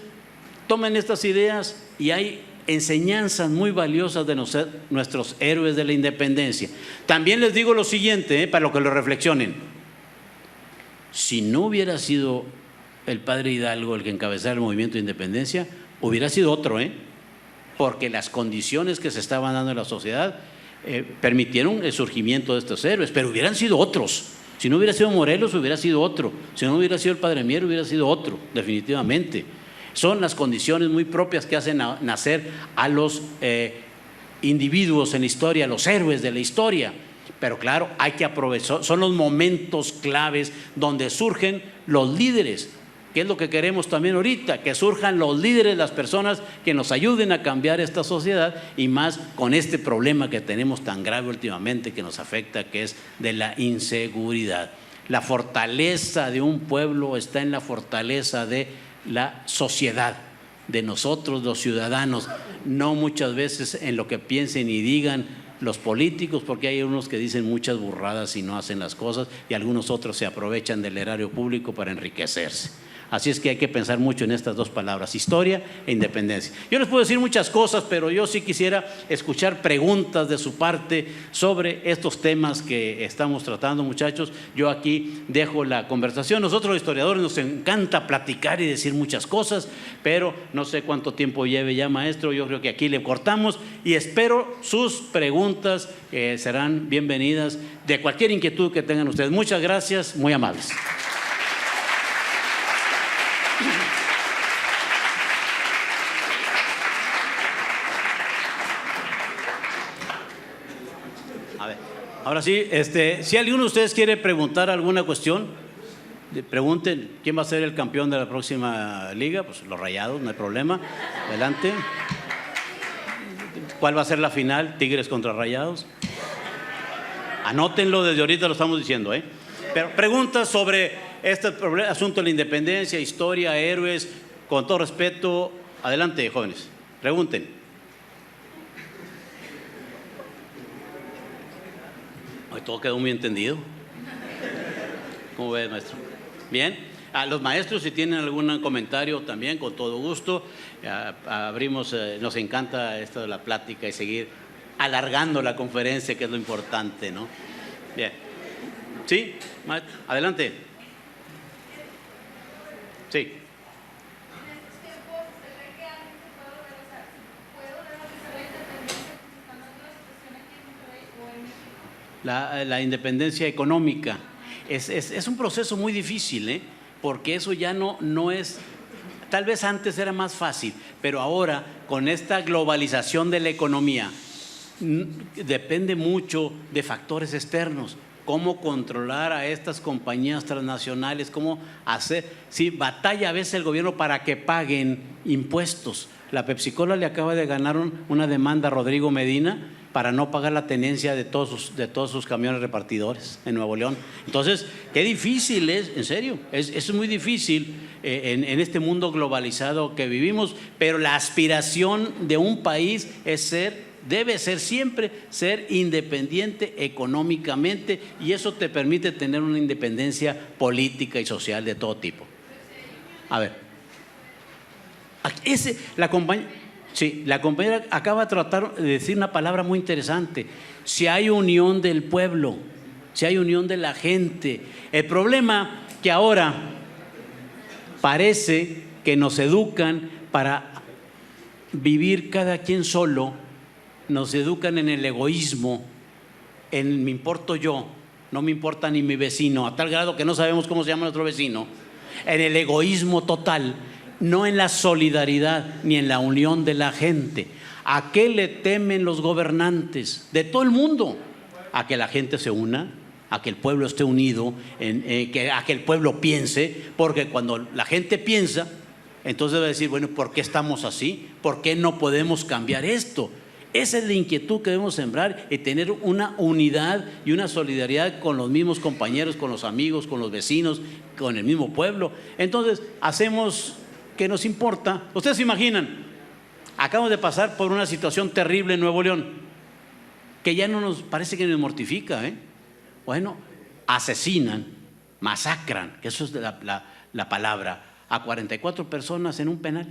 tomen estas ideas y hay enseñanzas muy valiosas de nuestros héroes de la independencia. También les digo lo siguiente, para que lo reflexionen. Si no hubiera sido el padre Hidalgo el que encabezara el movimiento de independencia, hubiera sido otro, porque las condiciones que se estaban dando en la sociedad permitieron el surgimiento de estos héroes, pero hubieran sido otros. Si no hubiera sido Morelos, hubiera sido otro. Si no hubiera sido el padre Mier, hubiera sido otro, definitivamente. Son las condiciones muy propias que hacen nacer a los individuos en la historia, los héroes de la historia. Pero claro, hay que aprovechar, son los momentos claves donde surgen los líderes, que es lo que queremos también ahorita, que surjan los líderes, las personas que nos ayuden a cambiar esta sociedad, y más con este problema que tenemos tan grave últimamente que nos afecta, que es de la inseguridad. La fortaleza de un pueblo está en la fortaleza de la sociedad, de nosotros los ciudadanos, no muchas veces en lo que piensen y digan los políticos, porque hay unos que dicen muchas burradas y no hacen las cosas, y algunos otros se aprovechan del erario público para enriquecerse. Así es que hay que pensar mucho en estas dos palabras, historia e independencia. Yo les puedo decir muchas cosas, pero yo sí quisiera escuchar preguntas de su parte sobre estos temas que estamos tratando, muchachos. Yo aquí dejo la conversación. Nosotros los historiadores nos encanta platicar y decir muchas cosas, pero no sé cuánto tiempo lleve ya, maestro. Yo creo que aquí le cortamos y espero sus preguntas, serán bienvenidas, de cualquier inquietud que tengan ustedes. Muchas gracias, muy amables. Ahora sí, si alguno de ustedes quiere preguntar alguna cuestión, pregunten quién va a ser el campeón de la próxima liga. Pues los Rayados, no hay problema. Adelante. ¿Cuál va a ser la final? Tigres contra Rayados. Anótenlo, desde ahorita lo estamos diciendo, Pero preguntas sobre este asunto de la independencia, historia, héroes, con todo respeto. Adelante, jóvenes, pregunten. Todo quedó muy entendido. ¿Cómo ves, maestro? Bien. A los maestros, si tienen algún comentario también, con todo gusto. Abrimos, nos encanta esto de la plática y seguir alargando la conferencia, que es lo importante, ¿no? Bien. ¿Sí? Adelante. Sí. La independencia económica es un proceso muy difícil, porque eso ya no es, tal vez antes era más fácil, pero ahora con esta globalización de la economía depende mucho de factores externos. Cómo controlar a estas compañías transnacionales, cómo hacer, sí, batalla a veces el gobierno para que paguen impuestos. La Pepsi-Cola le acaba de ganar una demanda a Rodrigo Medina para no pagar la tenencia de todos sus camiones repartidores en Nuevo León. Entonces, qué difícil es, en serio, es muy difícil en este mundo globalizado que vivimos, pero la aspiración de un país debe ser siempre ser independiente económicamente, y eso te permite tener una independencia política y social de todo tipo. A ver, la compañera acaba de tratar de decir una palabra muy interesante. Si hay unión del pueblo, si hay unión de la gente. El problema que ahora parece que nos educan para vivir cada quien solo, nos educan en el egoísmo, en me importo yo, no me importa ni mi vecino, a tal grado que no sabemos cómo se llama nuestro vecino, en el egoísmo total, no en la solidaridad ni en la unión de la gente. ¿A qué le temen los gobernantes de todo el mundo? A que la gente se una, a que el pueblo esté unido, a que el pueblo piense, porque cuando la gente piensa, entonces va a decir, bueno, ¿por qué estamos así? ¿Por qué no podemos cambiar esto? Esa es la inquietud que debemos sembrar, y tener una unidad y una solidaridad con los mismos compañeros, con los amigos, con los vecinos, con el mismo pueblo. Entonces, hacemos que nos importa. Ustedes se imaginan, acabamos de pasar por una situación terrible en Nuevo León, que ya no nos parece que nos mortifica, Bueno, asesinan, masacran, que eso es la palabra, a 44 personas en un penal,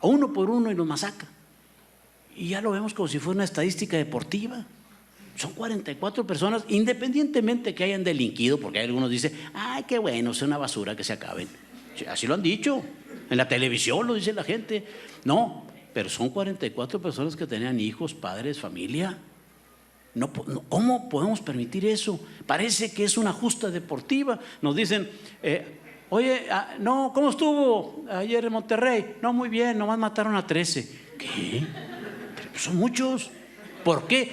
uno por uno, y los masacran. y ya lo vemos como si fuera una estadística deportiva. Son 44 personas, independientemente que hayan delinquido, porque hay algunos dicen, ay, qué bueno, es una basura que se acaben. Así lo han dicho, en la televisión lo dice la gente. No, pero son 44 personas que tenían hijos, padres, familia. ¿Cómo podemos permitir eso? Parece que es una justa deportiva. Nos dicen, oye, no, ¿cómo estuvo ayer en Monterrey? No, muy bien, nomás mataron a 13. ¿Qué? Pero son muchos. ¿Por qué?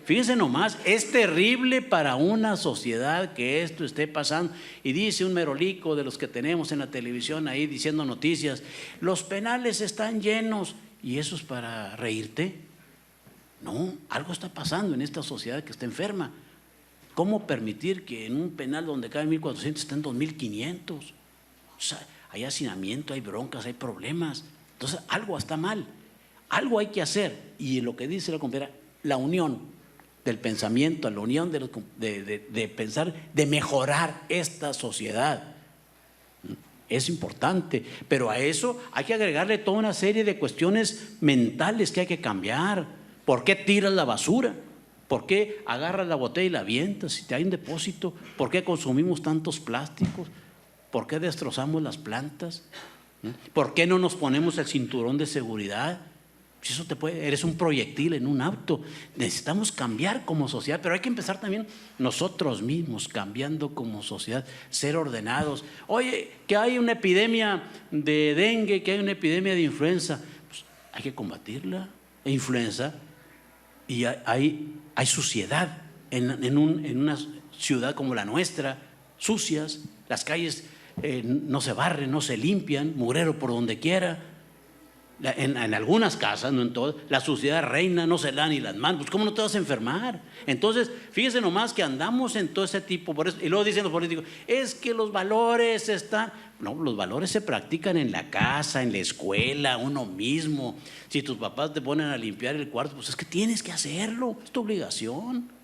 Fíjense nomás, es terrible para una sociedad que esto esté pasando. Y dice un merolico de los que tenemos en la televisión ahí diciendo noticias, los penales están llenos. ¿Y eso es para reírte? No, algo está pasando en esta sociedad que está enferma. ¿Cómo permitir que en un penal donde caen 1,400 estén 2,500? O sea, hay hacinamiento, hay broncas, hay problemas. Entonces, algo está mal. Algo hay que hacer. Y lo que dice la compañera, la unión del pensamiento, la unión de pensar, de mejorar esta sociedad. Es importante, pero a eso hay que agregarle toda una serie de cuestiones mentales que hay que cambiar. ¿Por qué tiras la basura? ¿Por qué agarras la botella y la avientas si te hay un depósito? ¿Por qué consumimos tantos plásticos? ¿Por qué destrozamos las plantas? ¿Por qué no nos ponemos el cinturón de seguridad? Si eso eres un proyectil en un auto. Necesitamos cambiar como sociedad, pero hay que empezar también nosotros mismos cambiando como sociedad, ser ordenados. Oye, que hay una epidemia de dengue, que hay una epidemia de influenza, pues hay que combatirla. Influenza, y hay suciedad en una ciudad como la nuestra, sucias, las calles no se barren, no se limpian, mugrero por donde quiera. En algunas casas, no en todas, la suciedad reina, no se lava ni las manos. Pues ¿cómo no te vas a enfermar? Entonces, fíjense nomás que andamos en todo ese tipo, por eso, y luego dicen los políticos, es que los valores están. No, los valores se practican en la casa, en la escuela, uno mismo. Si tus papás te ponen a limpiar el cuarto, pues es que tienes que hacerlo, es tu obligación.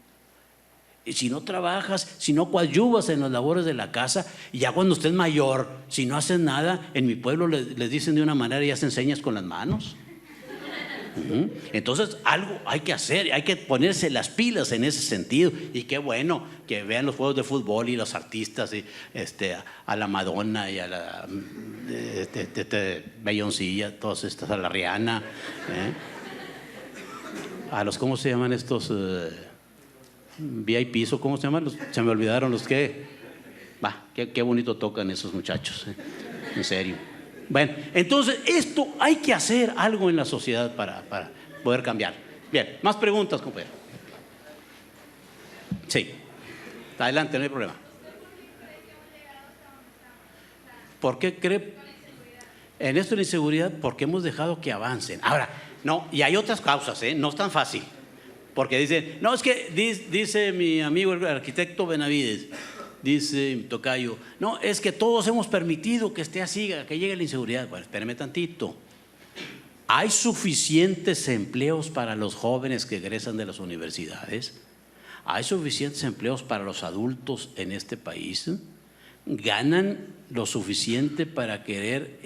Y si no trabajas, si no coadyuvas en las labores de la casa, y ya cuando estés mayor, si no haces nada, en mi pueblo les dicen de una manera y hacen señas con las manos. Entonces algo hay que hacer, hay que ponerse las pilas en ese sentido. Y qué bueno que vean los juegos de fútbol y los artistas y, a la Madonna y a la Beyoncé, todas estas, a la Rihanna, a los, ¿cómo se llaman estos? VIPs, o ¿cómo se llaman? Se me olvidaron los que. Qué bonito tocan esos muchachos, en serio. Bueno, entonces esto hay que hacer algo en la sociedad para poder cambiar. Bien, más preguntas, compañero. Sí, adelante, no hay problema. ¿Por qué cree en esto de la inseguridad? Porque hemos dejado que avancen. Ahora, no, y hay otras causas, no es tan fácil. Porque dicen, no, es que dice mi amigo el arquitecto Benavides, dice mi tocayo, no, es que todos hemos permitido que esté así, que llegue la inseguridad. Bueno, espérame tantito. ¿Hay suficientes empleos para los jóvenes que egresan de las universidades? ¿Hay suficientes empleos para los adultos en este país? ¿Ganan lo suficiente para querer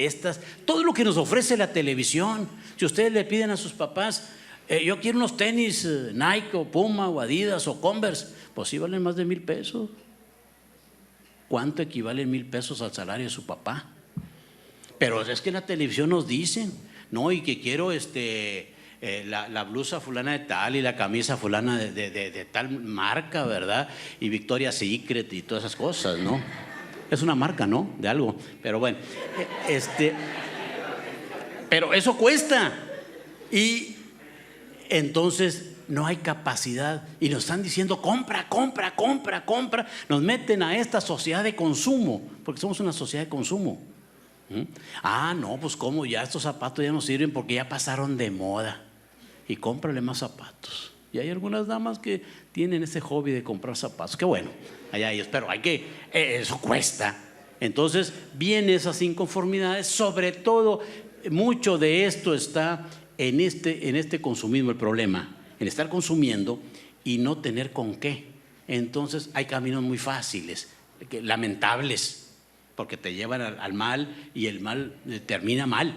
todo lo que nos ofrece la televisión? Si ustedes le piden a sus papás, yo quiero unos tenis Nike o Puma o Adidas o Converse, pues sí valen más de 1,000 pesos. ¿Cuánto equivalen 1,000 pesos al salario de su papá? Pero es que en la televisión nos dicen, no, y que quiero la blusa fulana de tal y la camisa fulana de tal marca, ¿verdad? Y Victoria's Secret y todas esas cosas, ¿no? Es una marca, ¿no? De algo, pero bueno, pero eso cuesta. Y entonces no hay capacidad y nos están diciendo compra. Nos meten a esta sociedad de consumo, porque somos una sociedad de consumo. No, pues cómo, ya estos zapatos ya no sirven porque ya pasaron de moda. Y cómprale más zapatos. Y hay algunas damas que tienen ese hobby de comprar zapatos. Qué bueno, allá ellos, pero eso cuesta. Entonces vienen esas inconformidades, sobre todo mucho de esto está en este consumismo, el problema, en estar consumiendo y no tener con qué. Entonces hay caminos muy fáciles, lamentables, porque te llevan al mal y el mal termina mal.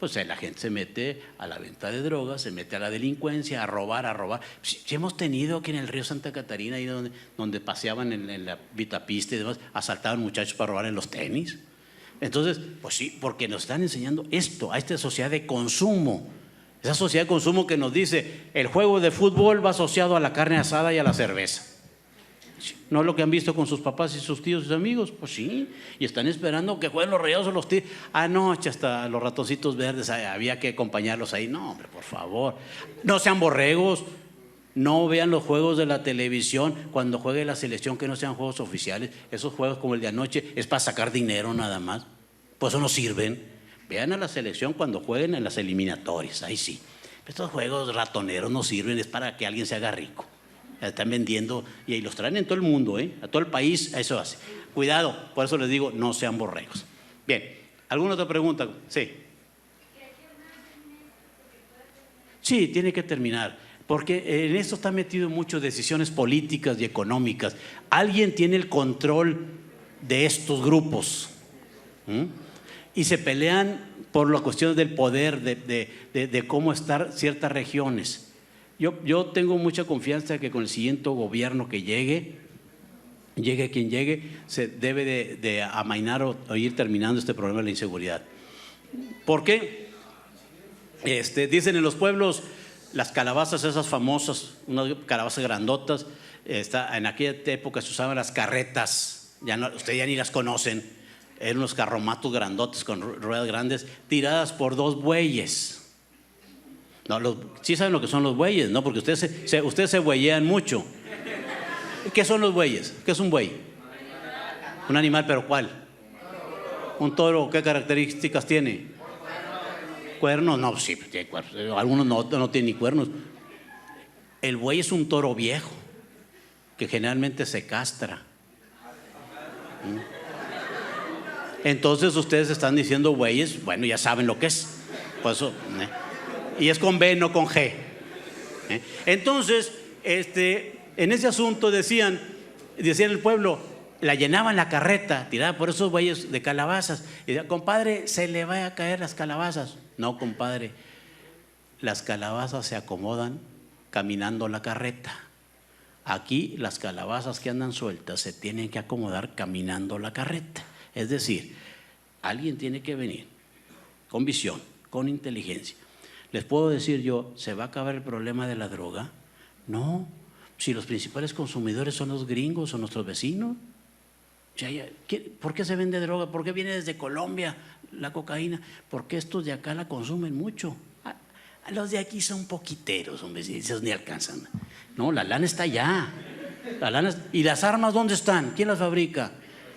pues la gente se mete a la venta de drogas, se mete a la delincuencia, a robar. Si hemos tenido aquí en el río Santa Catarina, ahí donde paseaban en la Vitapista y demás, asaltaban muchachos para robar en los tenis. Entonces, pues sí, porque nos están enseñando esto, a esta sociedad de consumo. Esa sociedad de consumo que nos dice, el juego de fútbol va asociado a la carne asada y a la cerveza. ¿No es lo que han visto con sus papás y sus tíos y sus amigos? Pues sí, y están esperando que jueguen los Rayados o los Tigres. Anoche hasta los ratoncitos verdes, había que acompañarlos ahí. No, hombre, por favor, no sean borregos, no vean los juegos de la televisión cuando juegue la selección, que no sean juegos oficiales. Esos juegos como el de anoche es para sacar dinero nada más, por eso no sirven. Vean a la selección cuando jueguen en las eliminatorias, ahí sí. Estos juegos ratoneros no sirven, es para que alguien se haga rico. Están vendiendo y los traen en todo el mundo, a todo el país, eso hace. Cuidado, por eso les digo, no sean borregos. Bien, ¿alguna otra pregunta? Sí. Sí, tiene que terminar, porque en esto está metido muchas decisiones políticas y económicas. Alguien tiene el control de estos grupos y se pelean por las cuestiones del poder, de cómo estar ciertas regiones. Yo tengo mucha confianza que con el siguiente gobierno que llegue quien llegue, se debe de amainar o ir terminando este problema de la inseguridad. ¿Por qué? Dicen en los pueblos, las calabazas esas famosas, unas calabazas grandotas, en aquella época se usaban las carretas, ustedes ya ni las conocen, eran unos carromatos grandotes con ruedas grandes, tiradas por 2 bueyes. No, sí saben lo que son los bueyes, ¿no? Porque ustedes se bueyean mucho. ¿Qué son los bueyes? ¿Qué es un buey? Un animal, ¿pero cuál? Un toro, ¿qué características tiene? ¿Cuernos? No, sí, tiene cuernos. Algunos no tienen ni cuernos. El buey es un toro viejo que generalmente se castra. Entonces ustedes están diciendo bueyes, bueno, ya saben lo que es. Por eso, y es con B, no con G. Entonces, en ese asunto decían el pueblo, la llenaban la carreta, tirada por esos bueyes de calabazas. Y decían, compadre, se le va a caer las calabazas. No, compadre, las calabazas se acomodan caminando la carreta. Aquí las calabazas que andan sueltas se tienen que acomodar caminando la carreta. Es decir, alguien tiene que venir con visión, con inteligencia. ¿Les puedo decir yo, se va a acabar el problema de la droga? No, si los principales consumidores son los gringos o nuestros vecinos. ¿Por qué se vende droga? ¿Por qué viene desde Colombia la cocaína? Porque estos de acá la consumen mucho. Los de aquí son poquiteros, hombre, esos ni alcanzan. No, la lana está allá. ¿Y las armas dónde están? ¿Quién las fabrica?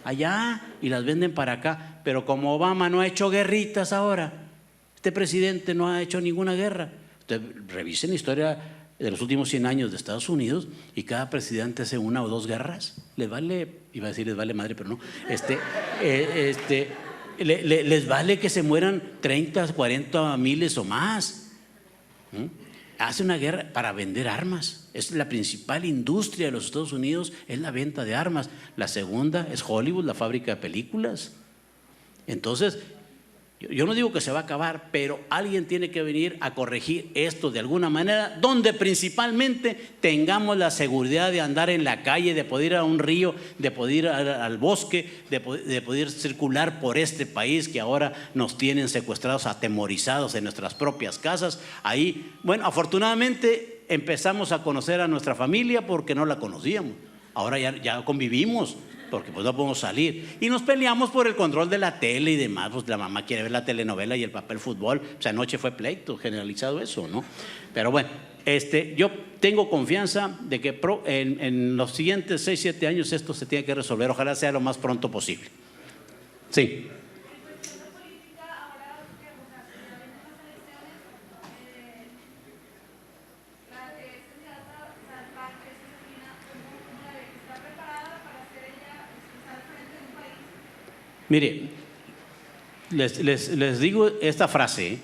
Allá, y las venden para acá. Pero como Obama no ha hecho guerritas ahora, este presidente no ha hecho ninguna guerra. Ustedes revisen la historia de los últimos 100 años de Estados Unidos y cada presidente hace 1 o 2 guerras. Les vale, iba a decir les vale madre, pero no. Les vale que se mueran 30, 40 miles o más. Hace una guerra para vender armas. Es la principal industria de los Estados Unidos, es la venta de armas. La segunda es Hollywood, la fábrica de películas. Entonces, yo no digo que se va a acabar, pero alguien tiene que venir a corregir esto de alguna manera, donde principalmente tengamos la seguridad de andar en la calle, de poder ir a un río, de poder ir al bosque, de poder circular por este país que ahora nos tienen secuestrados, atemorizados en nuestras propias casas. Ahí, bueno, afortunadamente empezamos a conocer a nuestra familia porque no la conocíamos. Ahora ya convivimos, porque pues no podemos salir y nos peleamos por el control de la tele y demás. Pues la mamá quiere ver la telenovela y el papá el fútbol. O sea, anoche fue pleito generalizado eso, ¿no? Pero bueno, yo tengo confianza de que en los siguientes 6, 7 años esto se tiene que resolver. Ojalá sea lo más pronto posible. Sí. Mire, les digo esta frase: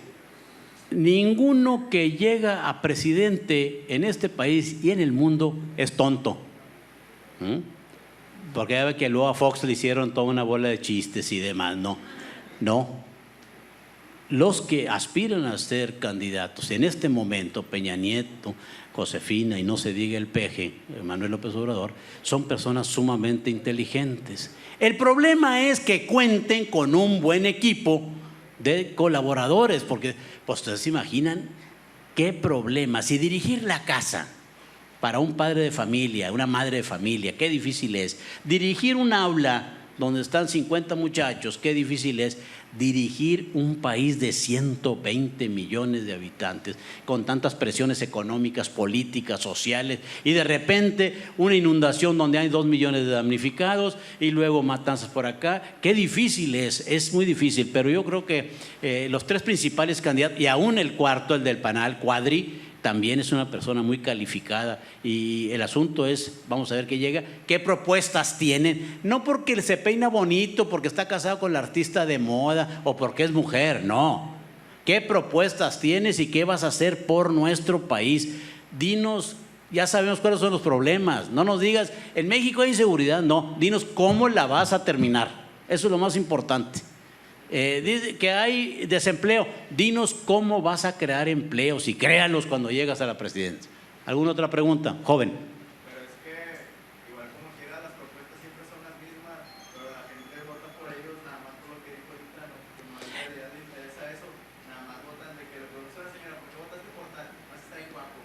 ninguno que llega a presidente en este país y en el mundo es tonto. Porque ya ve que luego a Fox le hicieron toda una bola de chistes y demás. No. los que aspiran a ser candidatos en este momento, Peña Nieto, Josefina y no se diga el peje, Manuel López Obrador, son personas sumamente inteligentes. El problema es que cuenten con un buen equipo de colaboradores, porque pues, ustedes se imaginan qué problema. Si dirigir la casa para un padre de familia, una madre de familia, qué difícil es. Dirigir un aula donde están 50 muchachos, qué difícil es. Dirigir un país de 120 millones de habitantes con tantas presiones económicas, políticas, sociales y de repente una inundación donde hay 2 millones de damnificados y luego matanzas por acá, qué difícil es muy difícil, pero yo creo que los tres principales candidatos y aún el cuarto, el del Panal, Cuadri, también es una persona muy calificada y el asunto es, vamos a ver qué llega, qué propuestas tienen, no porque se peina bonito, porque está casado con la artista de moda o porque es mujer, no. ¿Qué propuestas tienes y qué vas a hacer por nuestro país? Dinos, ya sabemos cuáles son los problemas, no nos digas, en México hay inseguridad, no, dinos cómo la vas a terminar, eso es lo más importante. Dice que hay desempleo, dinos cómo vas a crear empleos y créalos cuando llegas a la presidencia. ¿Alguna otra pregunta? Joven. Pero es que, igual como quiera, las propuestas siempre son las mismas, pero la gente vota por ellos nada más por lo que dijo ahorita, no, como a en realidad le interesa eso, nada más votan de que le preguntan a la señora, ¿por qué votaste por tal? Más está ahí guapo.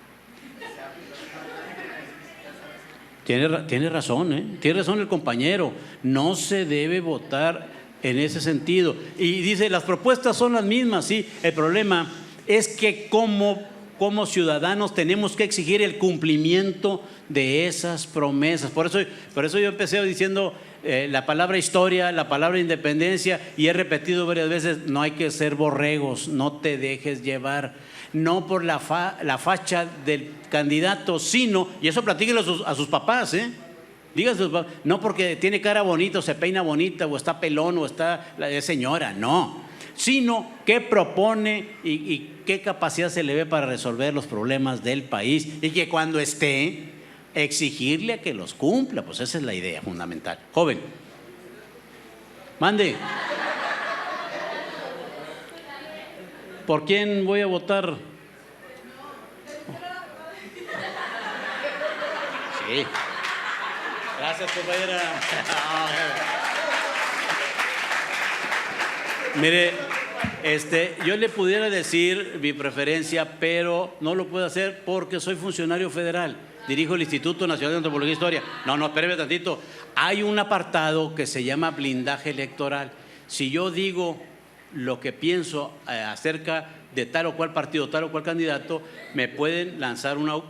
Tiene razón, tiene razón el compañero, no se debe votar en ese sentido. Y dice, las propuestas son las mismas, sí. El problema es que como ciudadanos tenemos que exigir el cumplimiento de esas promesas. Por eso yo empecé diciendo la palabra historia, la palabra independencia, y he repetido varias veces, no hay que ser borregos, no te dejes llevar, no por la facha del candidato, sino, y eso platíquenlo a sus papás, díganse, no porque tiene cara bonita, o se peina bonita, o está pelón, o está señora, no. Sino qué propone y qué capacidad se le ve para resolver los problemas del país. Y que cuando esté, exigirle a que los cumpla. Pues esa es la idea fundamental. Joven. Mande. ¿Por quién voy a votar? Sí. Gracias, compañera. Mire, yo le pudiera decir mi preferencia, pero no lo puedo hacer porque soy funcionario federal. Dirijo el Instituto Nacional de Antropología e Historia. No, espéreme tantito. Hay un apartado que se llama blindaje electoral. Si yo digo lo que pienso acerca de tal o cual partido, tal o cual candidato, me pueden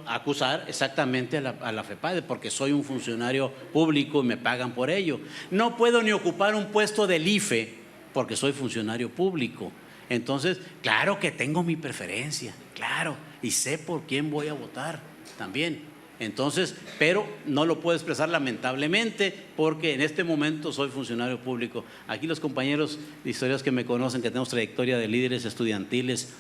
acusar exactamente a la FEPADE porque soy un funcionario público y me pagan por ello. No puedo ni ocupar un puesto del IFE porque soy funcionario público. Entonces, claro que tengo mi preferencia, claro, y sé por quién voy a votar también. Entonces, pero no lo puedo expresar lamentablemente porque en este momento soy funcionario público. Aquí los compañeros de historias que me conocen, que tenemos trayectoria de líderes estudiantiles,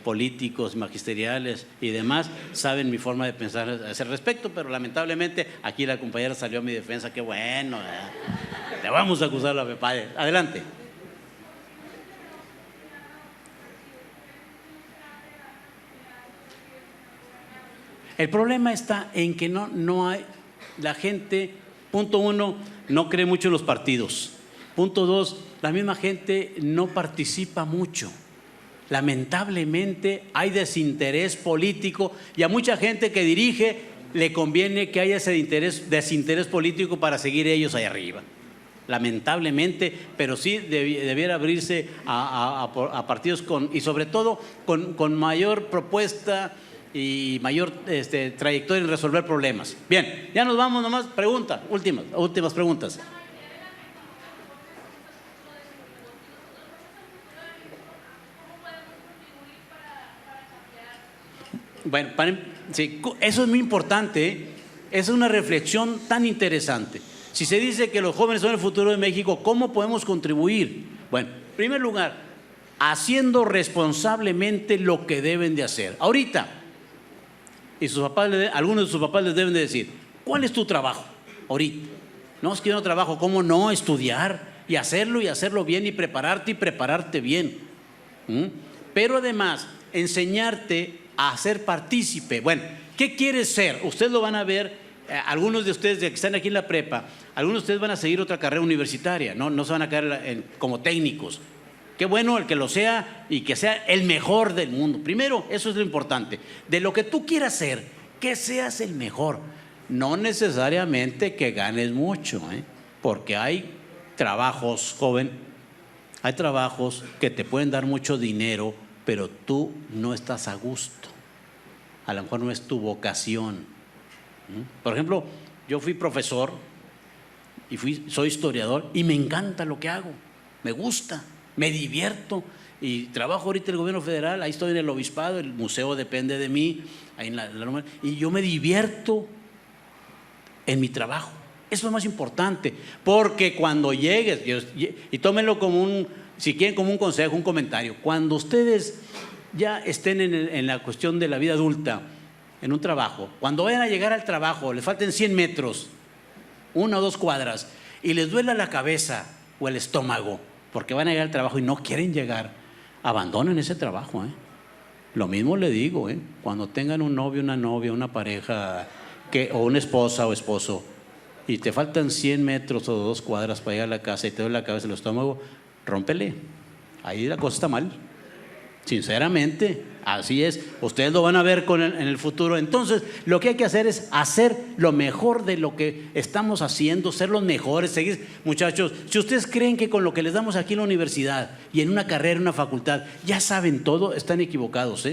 políticos, magisteriales y demás, saben mi forma de pensar a ese respecto, pero lamentablemente aquí la compañera salió a mi defensa. Qué bueno, le vamos a acusar a la FEPADE. Adelante. El problema está en que no hay, la gente, punto uno, no cree mucho en los partidos. Punto dos, la misma gente no participa mucho. Lamentablemente hay desinterés político y a mucha gente que dirige le conviene que haya ese desinterés político para seguir ellos ahí arriba. Lamentablemente, pero sí debiera abrirse a partidos y sobre todo con mayor propuesta y mayor trayectoria en resolver problemas. Bien, ya nos vamos nomás. Pregunta, últimas preguntas. Bueno, sí, eso es muy importante, es una reflexión tan interesante. Si se dice que los jóvenes son el futuro de México, ¿cómo podemos contribuir? Bueno, en primer lugar, haciendo responsablemente lo que deben de hacer. Ahorita, y algunos de sus papás les deben de decir, ¿cuál es tu trabajo ahorita? No, es que yo no trabajo. ¿Cómo no? Estudiar y hacerlo bien y prepararte bien. Pero además, enseñarte a ser partícipe. Bueno, ¿qué quieres ser? Ustedes lo van a ver, algunos de ustedes que están aquí en la prepa, algunos de ustedes van a seguir otra carrera universitaria, no se van a quedar como técnicos. Qué bueno el que lo sea y que sea el mejor del mundo. Primero, eso es lo importante. De lo que tú quieras ser, que seas el mejor. No necesariamente que ganes mucho, porque hay trabajos, joven, hay trabajos que te pueden dar mucho dinero, pero tú no estás a gusto. A lo mejor no es tu vocación. Por ejemplo, yo fui profesor y soy historiador y me encanta lo que hago. Me gusta, me divierto y trabajo ahorita en el gobierno federal. Ahí estoy en el obispado, el museo depende de mí, ahí y yo me divierto en mi trabajo. Eso es lo más importante, porque cuando llegues, y tómenlo como si quieren, como un consejo, un comentario, cuando ustedes ya estén en la cuestión de la vida adulta, en un trabajo, cuando vayan a llegar al trabajo, les falten 100 metros, 1 o 2 cuadras, y les duela la cabeza o el estómago, porque van a llegar al trabajo y no quieren llegar, abandonen ese trabajo. Lo mismo le digo, cuando tengan un novio, una novia, una pareja, o una esposa o esposo, y te faltan 100 metros o 2 cuadras para llegar a la casa y te duele la cabeza y el estómago, rómpele. Ahí la cosa está mal. Sinceramente, así es. Ustedes lo van a ver en el futuro. Entonces, lo que hay que hacer es hacer lo mejor de lo que estamos haciendo, ser los mejores, seguir. Muchachos, si ustedes creen que con lo que les damos aquí en la universidad y en una carrera, en una facultad, ya saben todo, están equivocados.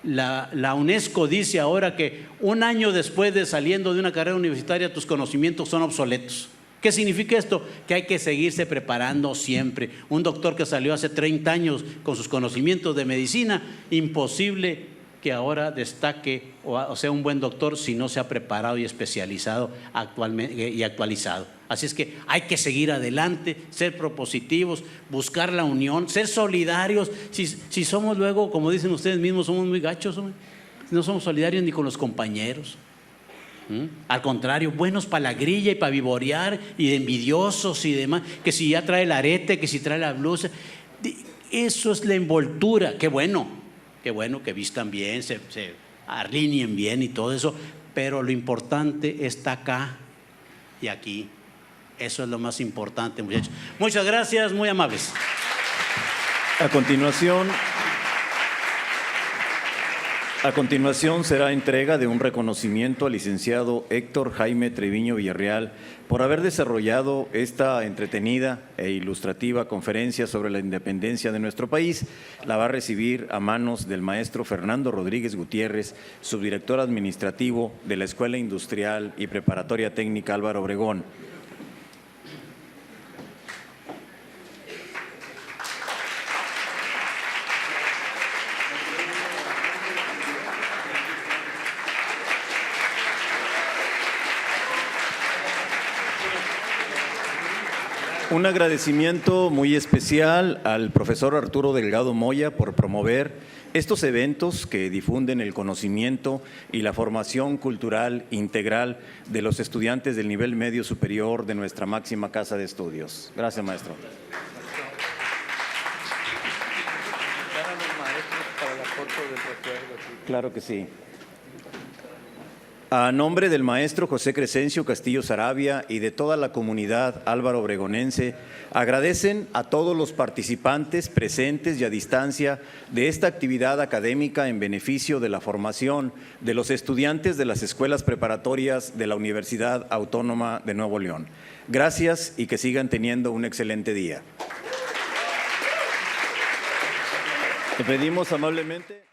La UNESCO dice ahora que 1 año después de saliendo de una carrera universitaria, tus conocimientos son obsoletos. ¿Qué significa esto? Que hay que seguirse preparando siempre. Un doctor que salió hace 30 años con sus conocimientos de medicina, imposible que ahora destaque o sea un buen doctor si no se ha preparado y especializado actualmente y actualizado. Así es que hay que seguir adelante, ser propositivos, buscar la unión, ser solidarios. Si somos luego, como dicen ustedes mismos, somos muy gachos, no somos solidarios ni con los compañeros. Al contrario, buenos para la grilla y para vivorear y de envidiosos y demás, que si ya trae el arete, que si trae la blusa. Eso es la envoltura. Qué bueno que vistan bien, se alineen bien y todo eso, pero lo importante está acá y aquí. Eso es lo más importante, muchachos. Muchas gracias, muy amables. A continuación será entrega de un reconocimiento al licenciado Héctor Jaime Treviño Villarreal por haber desarrollado esta entretenida e ilustrativa conferencia sobre la independencia de nuestro país. La va a recibir a manos del maestro Fernando Rodríguez Gutiérrez, subdirector administrativo de la Escuela Industrial y Preparatoria Técnica Álvaro Obregón. Un agradecimiento muy especial al profesor Arturo Delgado Moya por promover estos eventos que difunden el conocimiento y la formación cultural integral de los estudiantes del nivel medio superior de nuestra máxima casa de estudios. Gracias, maestro. Claro que sí. A nombre del maestro José Crescencio Castillo Saravia y de toda la comunidad álvaro obregonense, agradecen a todos los participantes presentes y a distancia de esta actividad académica en beneficio de la formación de los estudiantes de las escuelas preparatorias de la Universidad Autónoma de Nuevo León. Gracias y que sigan teniendo un excelente día. Le pedimos amablemente.